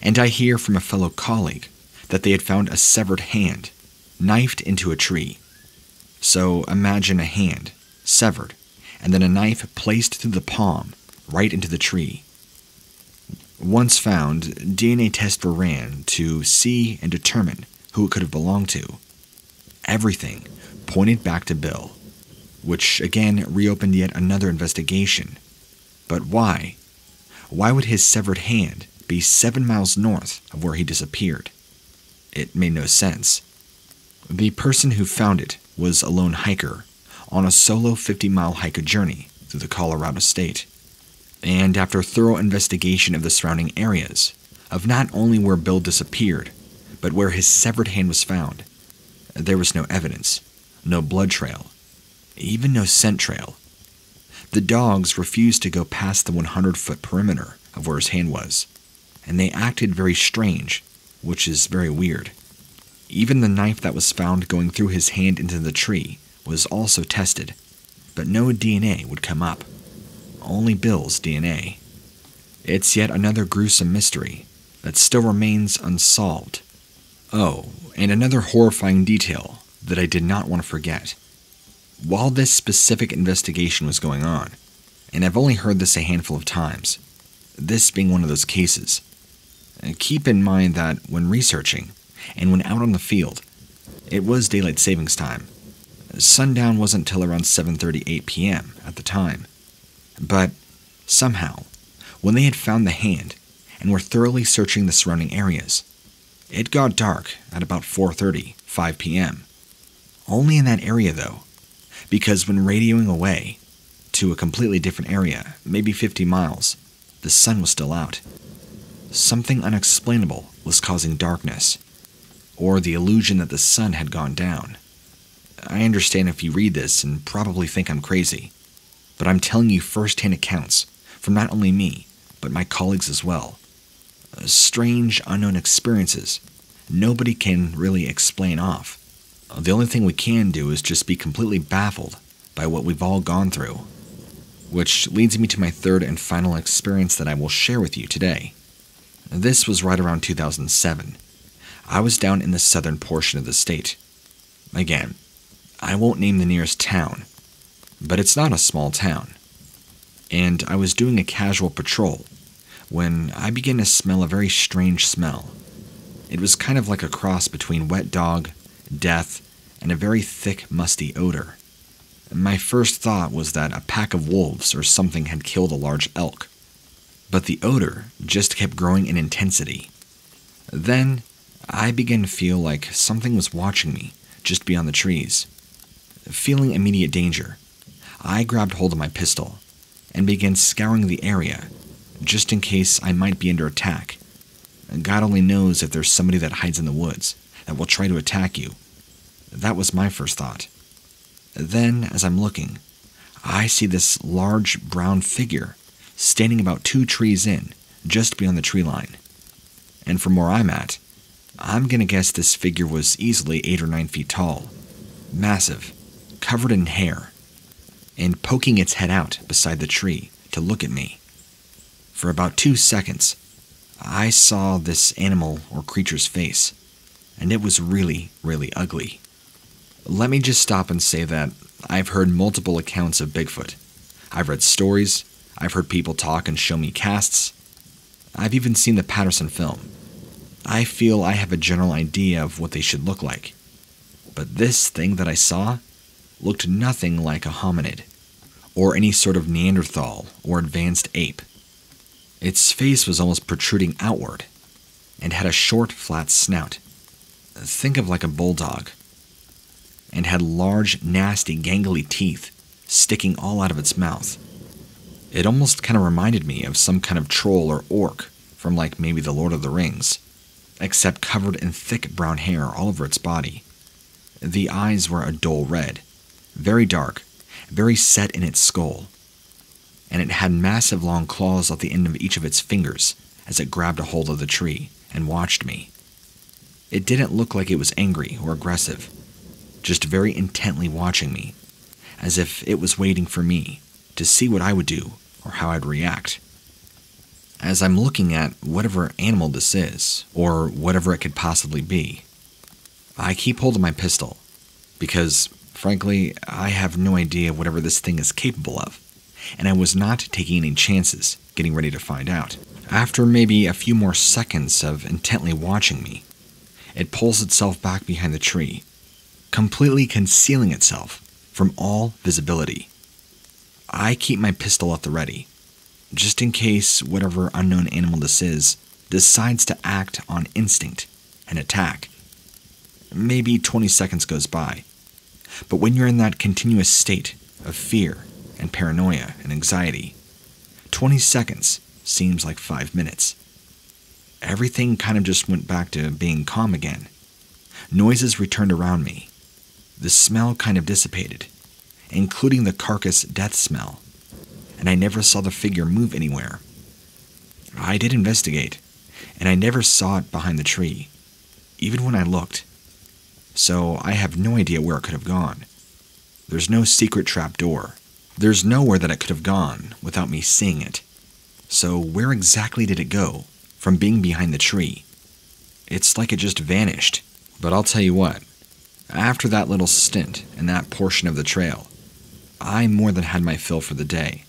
and I hear from a fellow colleague that they had found a severed hand, knifed into a tree. So imagine a hand, severed, and then a knife placed through the palm, right into the tree. Once found, DNA tests were ran to see and determine who it could have belonged to. Everything pointed back to Bill, which again reopened yet another investigation. But why? Why would his severed hand be 7 miles north of where he disappeared? It made no sense. The person who found it was a lone hiker on a solo 50-mile hike journey through the Colorado state. And after thorough investigation of the surrounding areas, of not only where Bill disappeared, but where his severed hand was found, there was no evidence, no blood trail, even no scent trail. The dogs refused to go past the 100-foot perimeter of where his hand was, and they acted very strange, which is very weird. Even the knife that was found going through his hand into the tree was also tested, but no DNA would come up. Only Bill's DNA. It's yet another gruesome mystery that still remains unsolved. Oh, and another horrifying detail that I did not want to forget. While this specific investigation was going on, and I've only heard this a handful of times, this being one of those cases, keep in mind that when researching and when out on the field, it was daylight savings time. Sundown wasn't till around 7:38 p.m. at the time. But somehow, when they had found the hand and were thoroughly searching the surrounding areas, it got dark at about 4:30, 5 p.m. Only in that area though, because when radioing away to a completely different area, maybe 50 miles, the sun was still out. Something unexplainable was causing darkness, or the illusion that the sun had gone down. I understand if you read this and probably think I'm crazy, but I'm telling you first-hand accounts from not only me, but my colleagues as well. Strange, unknown experiences nobody can really explain off. The only thing we can do is just be completely baffled by what we've all gone through. Which leads me to my third and final experience that I will share with you today. This was right around 2007. I was down in the southern portion of the state. Again, I won't name the nearest town, but it's not a small town. And I was doing a casual patrol when I began to smell a very strange smell. It was kind of like a cross between wet dog, death, and a very thick, musty odor. My first thought was that a pack of wolves or something had killed a large elk, but the odor just kept growing in intensity. Then I began to feel like something was watching me just beyond the trees. Feeling immediate danger, I grabbed hold of my pistol and began scouring the area just in case I might be under attack. God only knows if there's somebody that hides in the woods that will try to attack you. That was my first thought. Then, as I'm looking, I see this large brown figure standing about 2 trees in, just beyond the tree line. And from where I'm at, I'm gonna guess this figure was easily 8 or 9 feet tall, massive, covered in hair, and poking its head out beside the tree to look at me. For about 2 seconds, I saw this animal or creature's face, and it was really, really ugly. Let me just stop and say that I've heard multiple accounts of Bigfoot. I've read stories, I've heard people talk and show me casts. I've even seen the Patterson film. I feel I have a general idea of what they should look like. But this thing that I saw looked nothing like a hominid, or any sort of Neanderthal or advanced ape. Its face was almost protruding outward and had a short, flat snout. Think of like a bulldog. And had large, nasty, gangly teeth sticking all out of its mouth. It almost kind of reminded me of some kind of troll or orc from like maybe the Lord of the Rings, except covered in thick brown hair all over its body. The eyes were a dull red, very dark, very set in its skull, and it had massive long claws at the end of each of its fingers as it grabbed a hold of the tree and watched me. It didn't look like it was angry or aggressive, just very intently watching me, as if it was waiting for me to see what I would do or how I'd react. As I'm looking at whatever animal this is, or whatever it could possibly be, I keep hold of my pistol, because, frankly, I have no idea whatever this thing is capable of, and I was not taking any chances getting ready to find out. After maybe a few more seconds of intently watching me, it pulls itself back behind the tree, completely concealing itself from all visibility. I keep my pistol at the ready, just in case whatever unknown animal this is decides to act on instinct and attack. Maybe 20 seconds goes by, but when you're in that continuous state of fear and paranoia and anxiety, 20 seconds seems like 5 minutes. Everything kind of just went back to being calm again. Noises returned around me. The smell kind of dissipated, including the carcass death smell, and I never saw the figure move anywhere. I did investigate, and I never saw it behind the tree, even when I looked. So I have no idea where it could have gone. There's no secret trap door. There's nowhere that it could have gone without me seeing it. So where exactly did it go from being behind the tree? It's like it just vanished. But I'll tell you what, after that little stint in that portion of the trail, I more than had my fill for the day.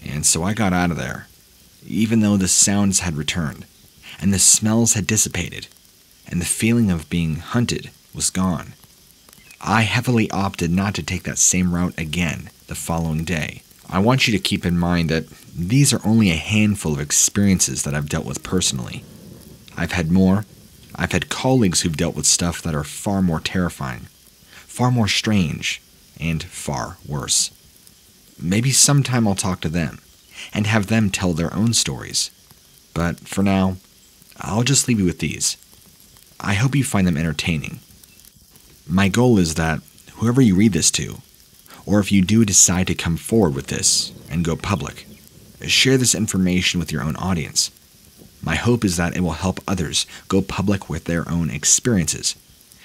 And so I got out of there, even though the sounds had returned, and the smells had dissipated, and the feeling of being hunted was gone. I heavily opted not to take that same route again the following day. I want you to keep in mind that these are only a handful of experiences that I've dealt with personally. I've had more. I've had colleagues who've dealt with stuff that are far more terrifying, far more strange, and far worse. Maybe sometime I'll talk to them and have them tell their own stories. But for now, I'll just leave you with these. I hope you find them entertaining. My goal is that whoever you read this to, or if you do decide to come forward with this and go public, share this information with your own audience. My hope is that it will help others go public with their own experiences,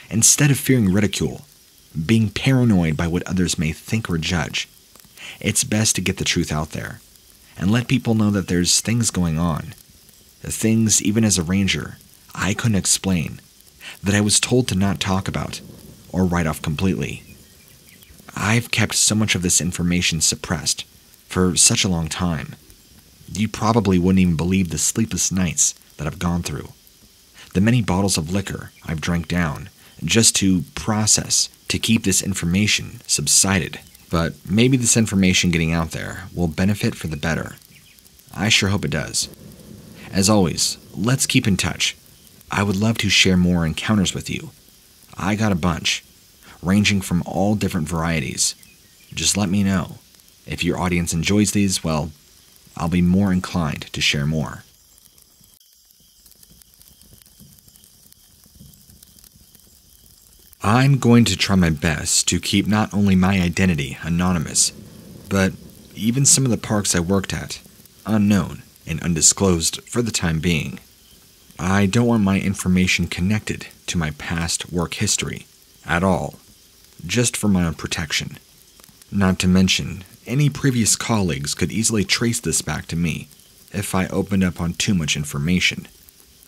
instead of fearing ridicule, being paranoid by what others may think or judge. It's best to get the truth out there and let people know that there's things going on, things even as a ranger I couldn't explain, that I was told to not talk about or write off completely. I've kept so much of this information suppressed for such a long time. You probably wouldn't even believe the sleepless nights that I've gone through, the many bottles of liquor I've drank down just to process, to keep this information subsided. But maybe this information getting out there will benefit for the better. I sure hope it does. As always, let's keep in touch. I would love to share more encounters with you. I got a bunch, ranging from all different varieties. Just let me know. If your audience enjoys these, well, I'll be more inclined to share more. I'm going to try my best to keep not only my identity anonymous, but even some of the parks I worked at unknown and undisclosed for the time being. I don't want my information connected to my past work history at all, just for my own protection. Not to mention, any previous colleagues could easily trace this back to me if I opened up on too much information.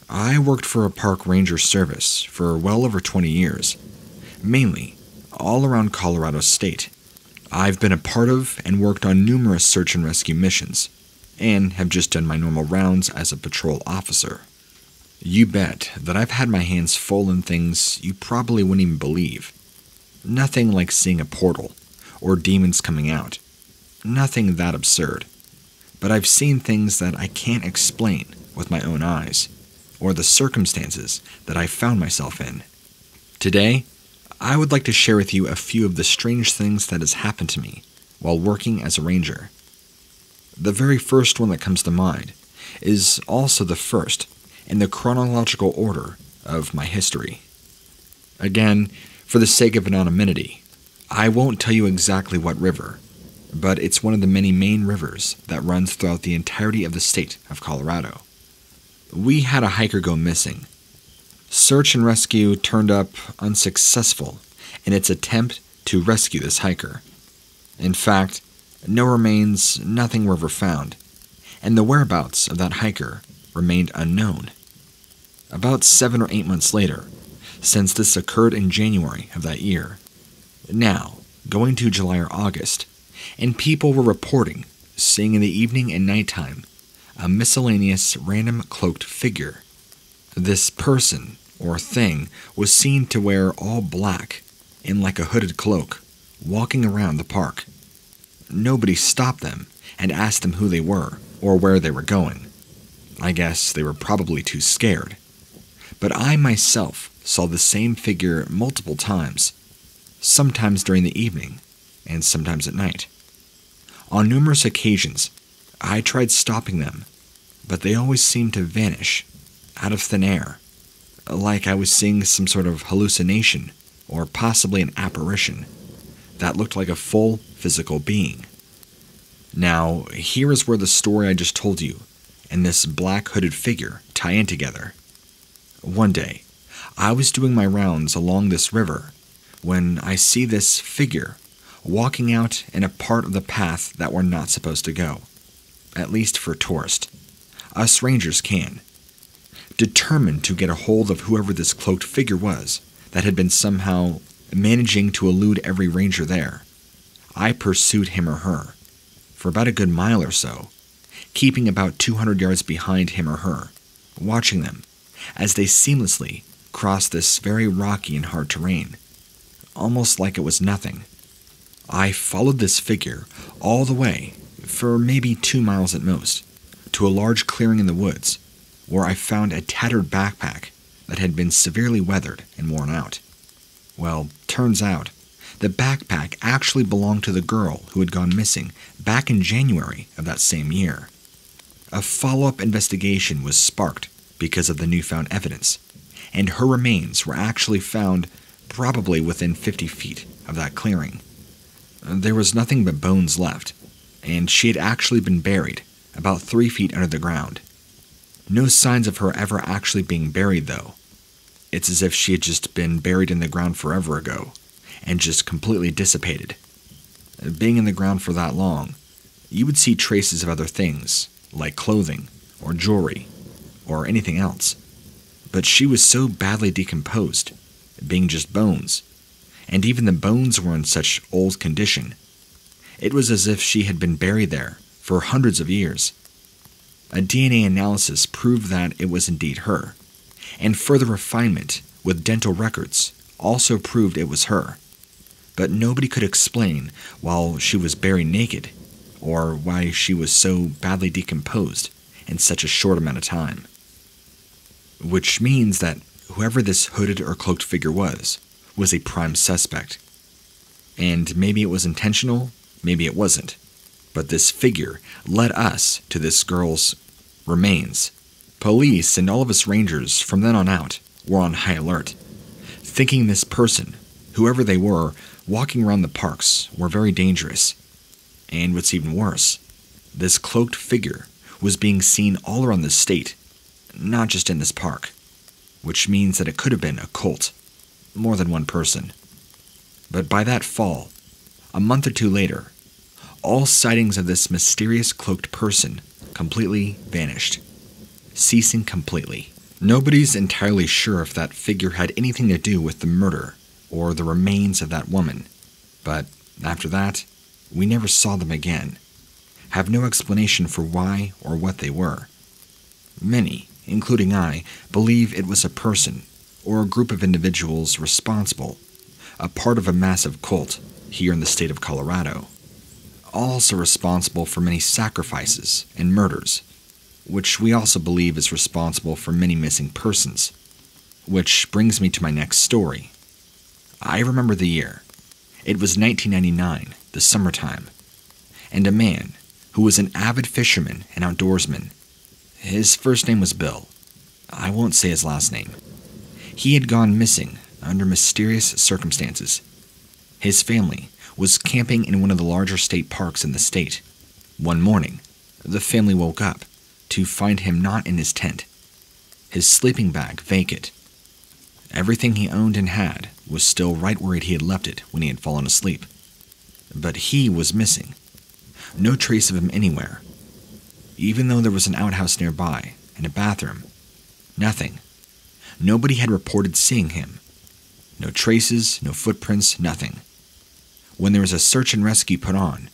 I worked for a park ranger service for well over 20 years, mainly all around Colorado State. I've been a part of and worked on numerous search and rescue missions, and have just done my normal rounds as a patrol officer. You bet that I've had my hands full in things you probably wouldn't even believe. Nothing like seeing a portal or demons coming out. Nothing that absurd. but I've seen things that I can't explain with my own eyes, or the circumstances that I found myself in. Today, I would like to share with you a few of the strange things that has happened to me while working as a ranger. The very first one that comes to mind is also the first in the chronological order of my history. Again, for the sake of anonymity, I won't tell you exactly what river, but it's one of the many main rivers that runs throughout the entirety of the state of Colorado. We had a hiker go missing. Search and rescue turned up unsuccessful in its attempt to rescue this hiker. In fact, no remains, nothing were ever found, and the whereabouts of that hiker remained unknown. About 7 or 8 months later, since this occurred in January of that year, now going to July or August, and people were reporting seeing in the evening and nighttime a miscellaneous random cloaked figure. This person or thing was seen to wear all black in like a hooded cloak, walking around the park. Nobody stopped them and asked them who they were or where they were going. I guess they were probably too scared. But I myself saw the same figure multiple times, sometimes during the evening and sometimes at night. On numerous occasions, I tried stopping them, but they always seemed to vanish out of thin air, like I was seeing some sort of hallucination or possibly an apparition that looked like a full physical being. Now, here is where the story I just told you and this black hooded figure tie in together. One day, I was doing my rounds along this river when I see this figure walking out in a part of the path that we're not supposed to go, at least for tourists. Us rangers can. Determined to get a hold of whoever this cloaked figure was that had been somehow managing to elude every ranger there, I pursued him or her for about a good mile or so, keeping about 200 yards behind him or her, watching them as they seamlessly crossed this very rocky and hard terrain, almost like it was nothing. I followed this figure all the way, for maybe 2 miles at most, to a large clearing in the woods, where I found a tattered backpack that had been severely weathered and worn out. Well, turns out, the backpack actually belonged to the girl who had gone missing back in January of that same year. A follow-up investigation was sparked because of the newfound evidence, and her remains were actually found probably within 50 feet of that clearing. There was nothing but bones left, and she had actually been buried about 3 feet under the ground. No signs of her ever actually being buried, though. It's as if she had just been buried in the ground forever ago, and just completely dissipated. Being in the ground for that long, you would see traces of other things, like clothing, or jewelry, or anything else. But she was so badly decomposed, being just bones, and even the bones were in such old condition. It was as if she had been buried there for hundreds of years. A DNA analysis proved that it was indeed her, and further refinement with dental records also proved it was her. But nobody could explain why she was buried naked, or why she was so badly decomposed in such a short amount of time. Which means that whoever this hooded or cloaked figure was a prime suspect. And maybe it was intentional, maybe it wasn't. But this figure led us to this girl's remains. Police and all of us rangers from then on out were on high alert, thinking this person, whoever they were, walking around the parks were very dangerous. And what's even worse, this cloaked figure was being seen all around the state, not just in this park, which means that it could have been a cult, more than one person. But by that fall, a month or two later, all sightings of this mysterious cloaked person completely vanished, ceasing completely. Nobody's entirely sure if that figure had anything to do with the murder or the remains of that woman, but after that, we never saw them again. Have no explanation for why or what they were. Many, including I, believe it was a person or a group of individuals responsible, a part of a massive cult here in the state of Colorado. also responsible for many sacrifices and murders, which we also believe is responsible for many missing persons. Which brings me to my next story. I remember the year. It was 1999, the summertime, and a man who was an avid fisherman and outdoorsman. His first name was Bill. I won't say his last name. He had gone missing under mysterious circumstances. His family was camping in one of the larger state parks in the state. One morning, the family woke up to find him not in his tent, his sleeping bag vacant. Everything he owned and had was still right where he had left it when he had fallen asleep. But he was missing. No trace of him anywhere. Even though there was an outhouse nearby and a bathroom, nothing. Nobody had reported seeing him. No traces, no footprints, nothing. When there was a search and rescue put on,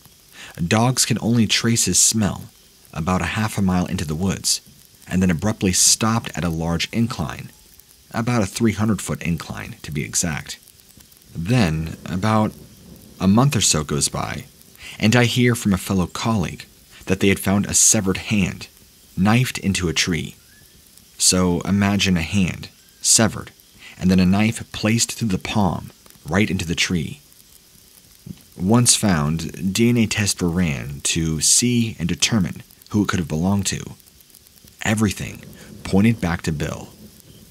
dogs could only trace his smell about a half a mile into the woods, and then abruptly stopped at a large incline, about a 300-foot incline to be exact. Then, about a month or so goes by, and I hear from a fellow colleague that they had found a severed hand, knifed into a tree. So imagine a hand, severed, and then a knife placed through the palm, right into the tree. Once found, DNA tests were ran to see and determine who it could have belonged to. Everything pointed back to Bill,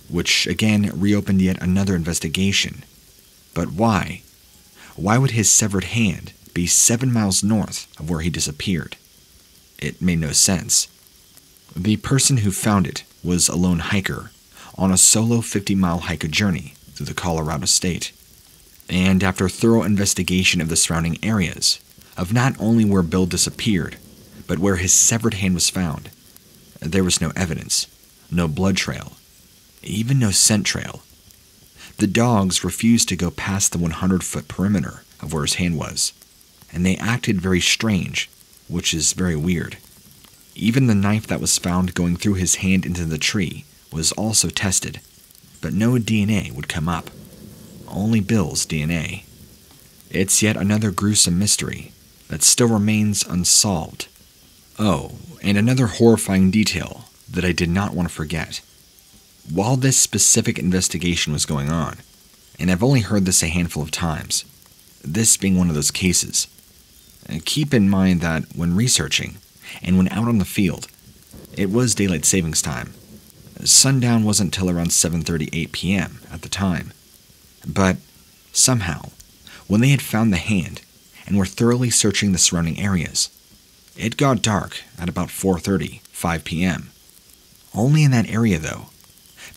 which again reopened yet another investigation. But why? Why would his severed hand be 7 miles north of where he disappeared? It made no sense. The person who found it was a lone hiker on a solo 50-mile hike journey through the Colorado state. And after thorough investigation of the surrounding areas, of not only where Bill disappeared, but where his severed hand was found, there was no evidence, no blood trail, even no scent trail. The dogs refused to go past the 100-foot perimeter of where his hand was, and they acted very strange, which is very weird. Even the knife that was found going through his hand into the tree was also tested, but no DNA would come up. Only Bill's DNA. It's yet another gruesome mystery that still remains unsolved. Oh, and another horrifying detail that I did not want to forget. While this specific investigation was going on, and I've only heard this a handful of times, this being one of those cases, keep in mind that when researching and when out on the field, it was daylight savings time. Sundown wasn't till around 7:38 p.m. at the time. But somehow, when they had found the hand and were thoroughly searching the surrounding areas, it got dark at about 4:30, 5 p.m. Only in that area though,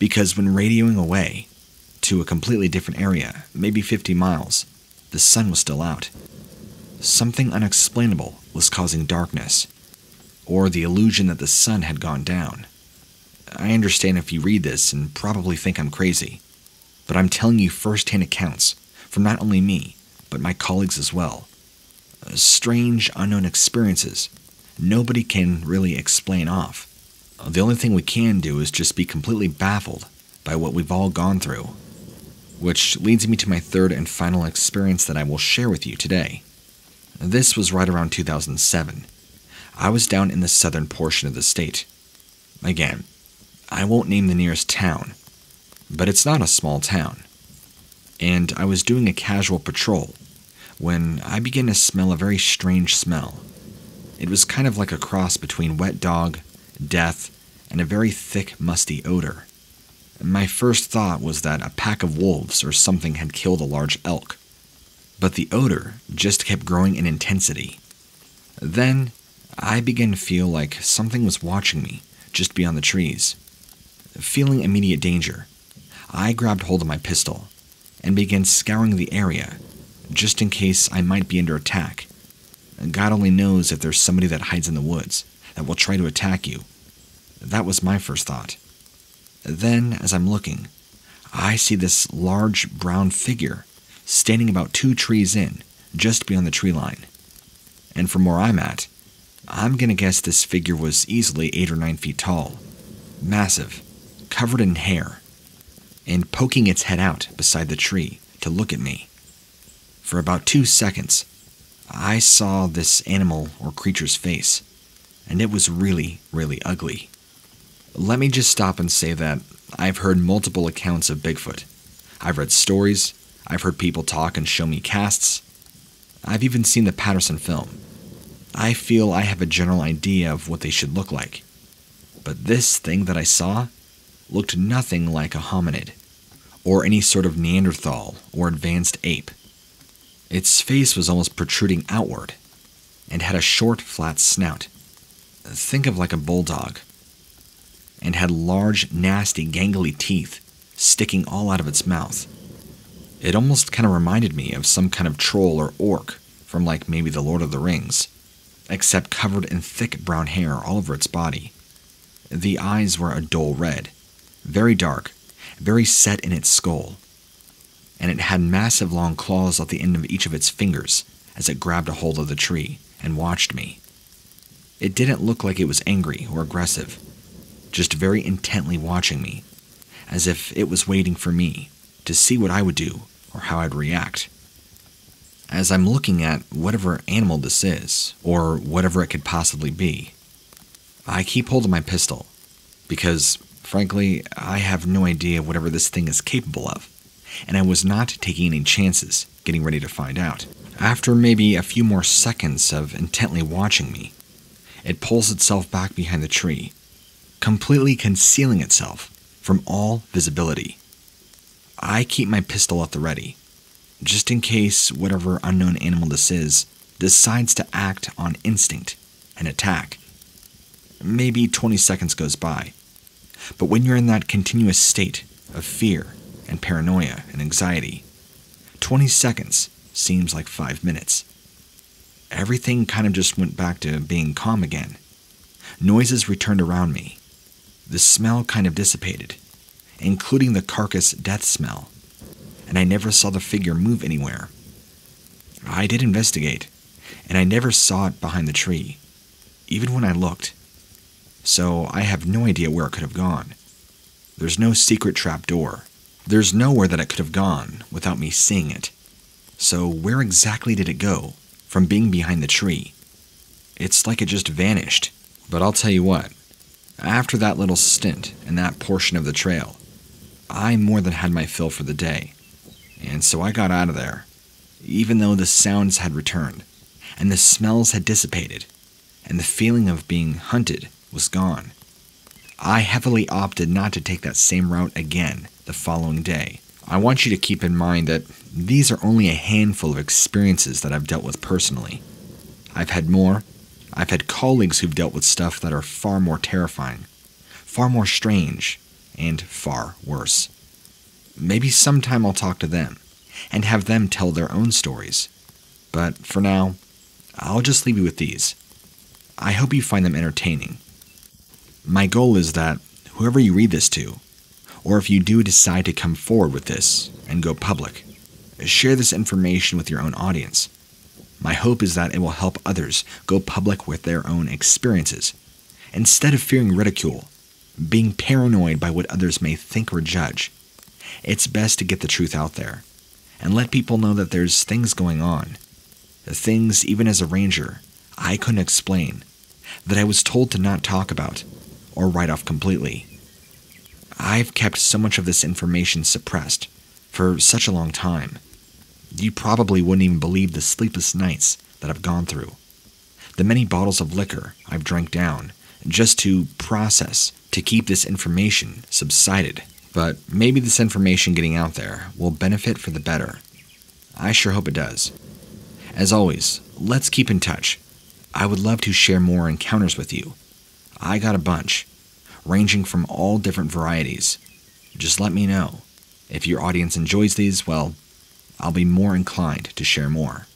because when radioing away to a completely different area, maybe 50 miles, the sun was still out. Something unexplainable was causing darkness, or the illusion that the sun had gone down. I understand if you read this and probably think I'm crazy, but I'm telling you first-hand accounts from not only me, but my colleagues as well. Strange, unknown experiences nobody can really explain off. The only thing we can do is just be completely baffled by what we've all gone through. Which leads me to my third and final experience that I will share with you today. This was right around 2007. I was down in the southern portion of the state. Again, I won't name the nearest town, but it's not a small town. And I was doing a casual patrol when I began to smell a very strange smell. It was kind of like a cross between wet dog, death, and a very thick, musty odor. My first thought was that a pack of wolves or something had killed a large elk, but the odor just kept growing in intensity. Then I began to feel like something was watching me just beyond the trees. Feeling immediate danger, I grabbed hold of my pistol and began scouring the area just in case I might be under attack. God only knows if there's somebody that hides in the woods that will try to attack you. That was my first thought. Then, as I'm looking, I see this large brown figure standing about 2 trees in, just beyond the tree line. And from where I'm at, I'm gonna guess this figure was easily 8 or 9 feet tall, massive, covered in hair, and poking its head out beside the tree to look at me. For about 2 seconds, I saw this animal or creature's face, and it was really, really ugly. Let me just stop and say that I've heard multiple accounts of Bigfoot. I've read stories, I've heard people talk and show me casts. I've even seen the Patterson film. I feel I have a general idea of what they should look like. But this thing that I saw looked nothing like a hominid, or any sort of Neanderthal or advanced ape. Its face was almost protruding outward, and had a short, flat snout. Think of like a bulldog. And had large, nasty, gangly teeth sticking all out of its mouth. It almost kind of reminded me of some kind of troll or orc from like maybe the Lord of the Rings, except covered in thick brown hair all over its body. The eyes were a dull red, very dark, very set in its skull, and it had massive long claws at the end of each of its fingers as it grabbed a hold of the tree and watched me. It didn't look like it was angry or aggressive, just very intently watching me, as if it was waiting for me to see what I would do or how I'd react. As I'm looking at whatever animal this is, or whatever it could possibly be, I keep hold of my pistol, because, frankly, I have no idea whatever this thing is capable of, and I was not taking any chances getting ready to find out. After maybe a few more seconds of intently watching me, it pulls itself back behind the tree, completely concealing itself from all visibility. I keep my pistol at the ready, just in case whatever unknown animal this is decides to act on instinct and attack. Maybe 20 seconds goes by, but when you're in that continuous state of fear and paranoia and anxiety, 20 seconds seems like 5 minutes. Everything kind of just went back to being calm again. Noises returned around me. The smell kind of dissipated, including the carcass death smell, and I never saw the figure move anywhere. I did investigate, and I never saw it behind the tree, even when I looked. So I have no idea where it could have gone. There's no secret trap door. There's nowhere that it could have gone without me seeing it. So where exactly did it go from being behind the tree? It's like it just vanished. But I'll tell you what, after that little stint in that portion of the trail, I more than had my fill for the day. And so I got out of there, even though the sounds had returned, and the smells had dissipated, and the feeling of being hunted was gone. I heavily opted not to take that same route again the following day. I want you to keep in mind that these are only a handful of experiences that I've dealt with personally. I've had more. I've had colleagues who've dealt with stuff that are far more terrifying, far more strange, and far worse. Maybe sometime I'll talk to them and have them tell their own stories. But for now, I'll just leave you with these. I hope you find them entertaining. My goal is that whoever you read this to, or if you do decide to come forward with this and go public, share this information with your own audience. My hope is that it will help others go public with their own experiences, instead of fearing ridicule, being paranoid by what others may think or judge. It's best to get the truth out there, and let people know that there's things going on, the things even as a ranger I couldn't explain, that I was told to not talk about, or write off completely. I've kept so much of this information suppressed for such a long time. You probably wouldn't even believe the sleepless nights that I've gone through, the many bottles of liquor I've drank down just to process, to keep this information subsided. But maybe this information getting out there will benefit for the better. I sure hope it does. As always, let's keep in touch. I would love to share more encounters with you. I got a bunch, ranging from all different varieties. Just let me know. If your audience enjoys these, well, I'll be more inclined to share more.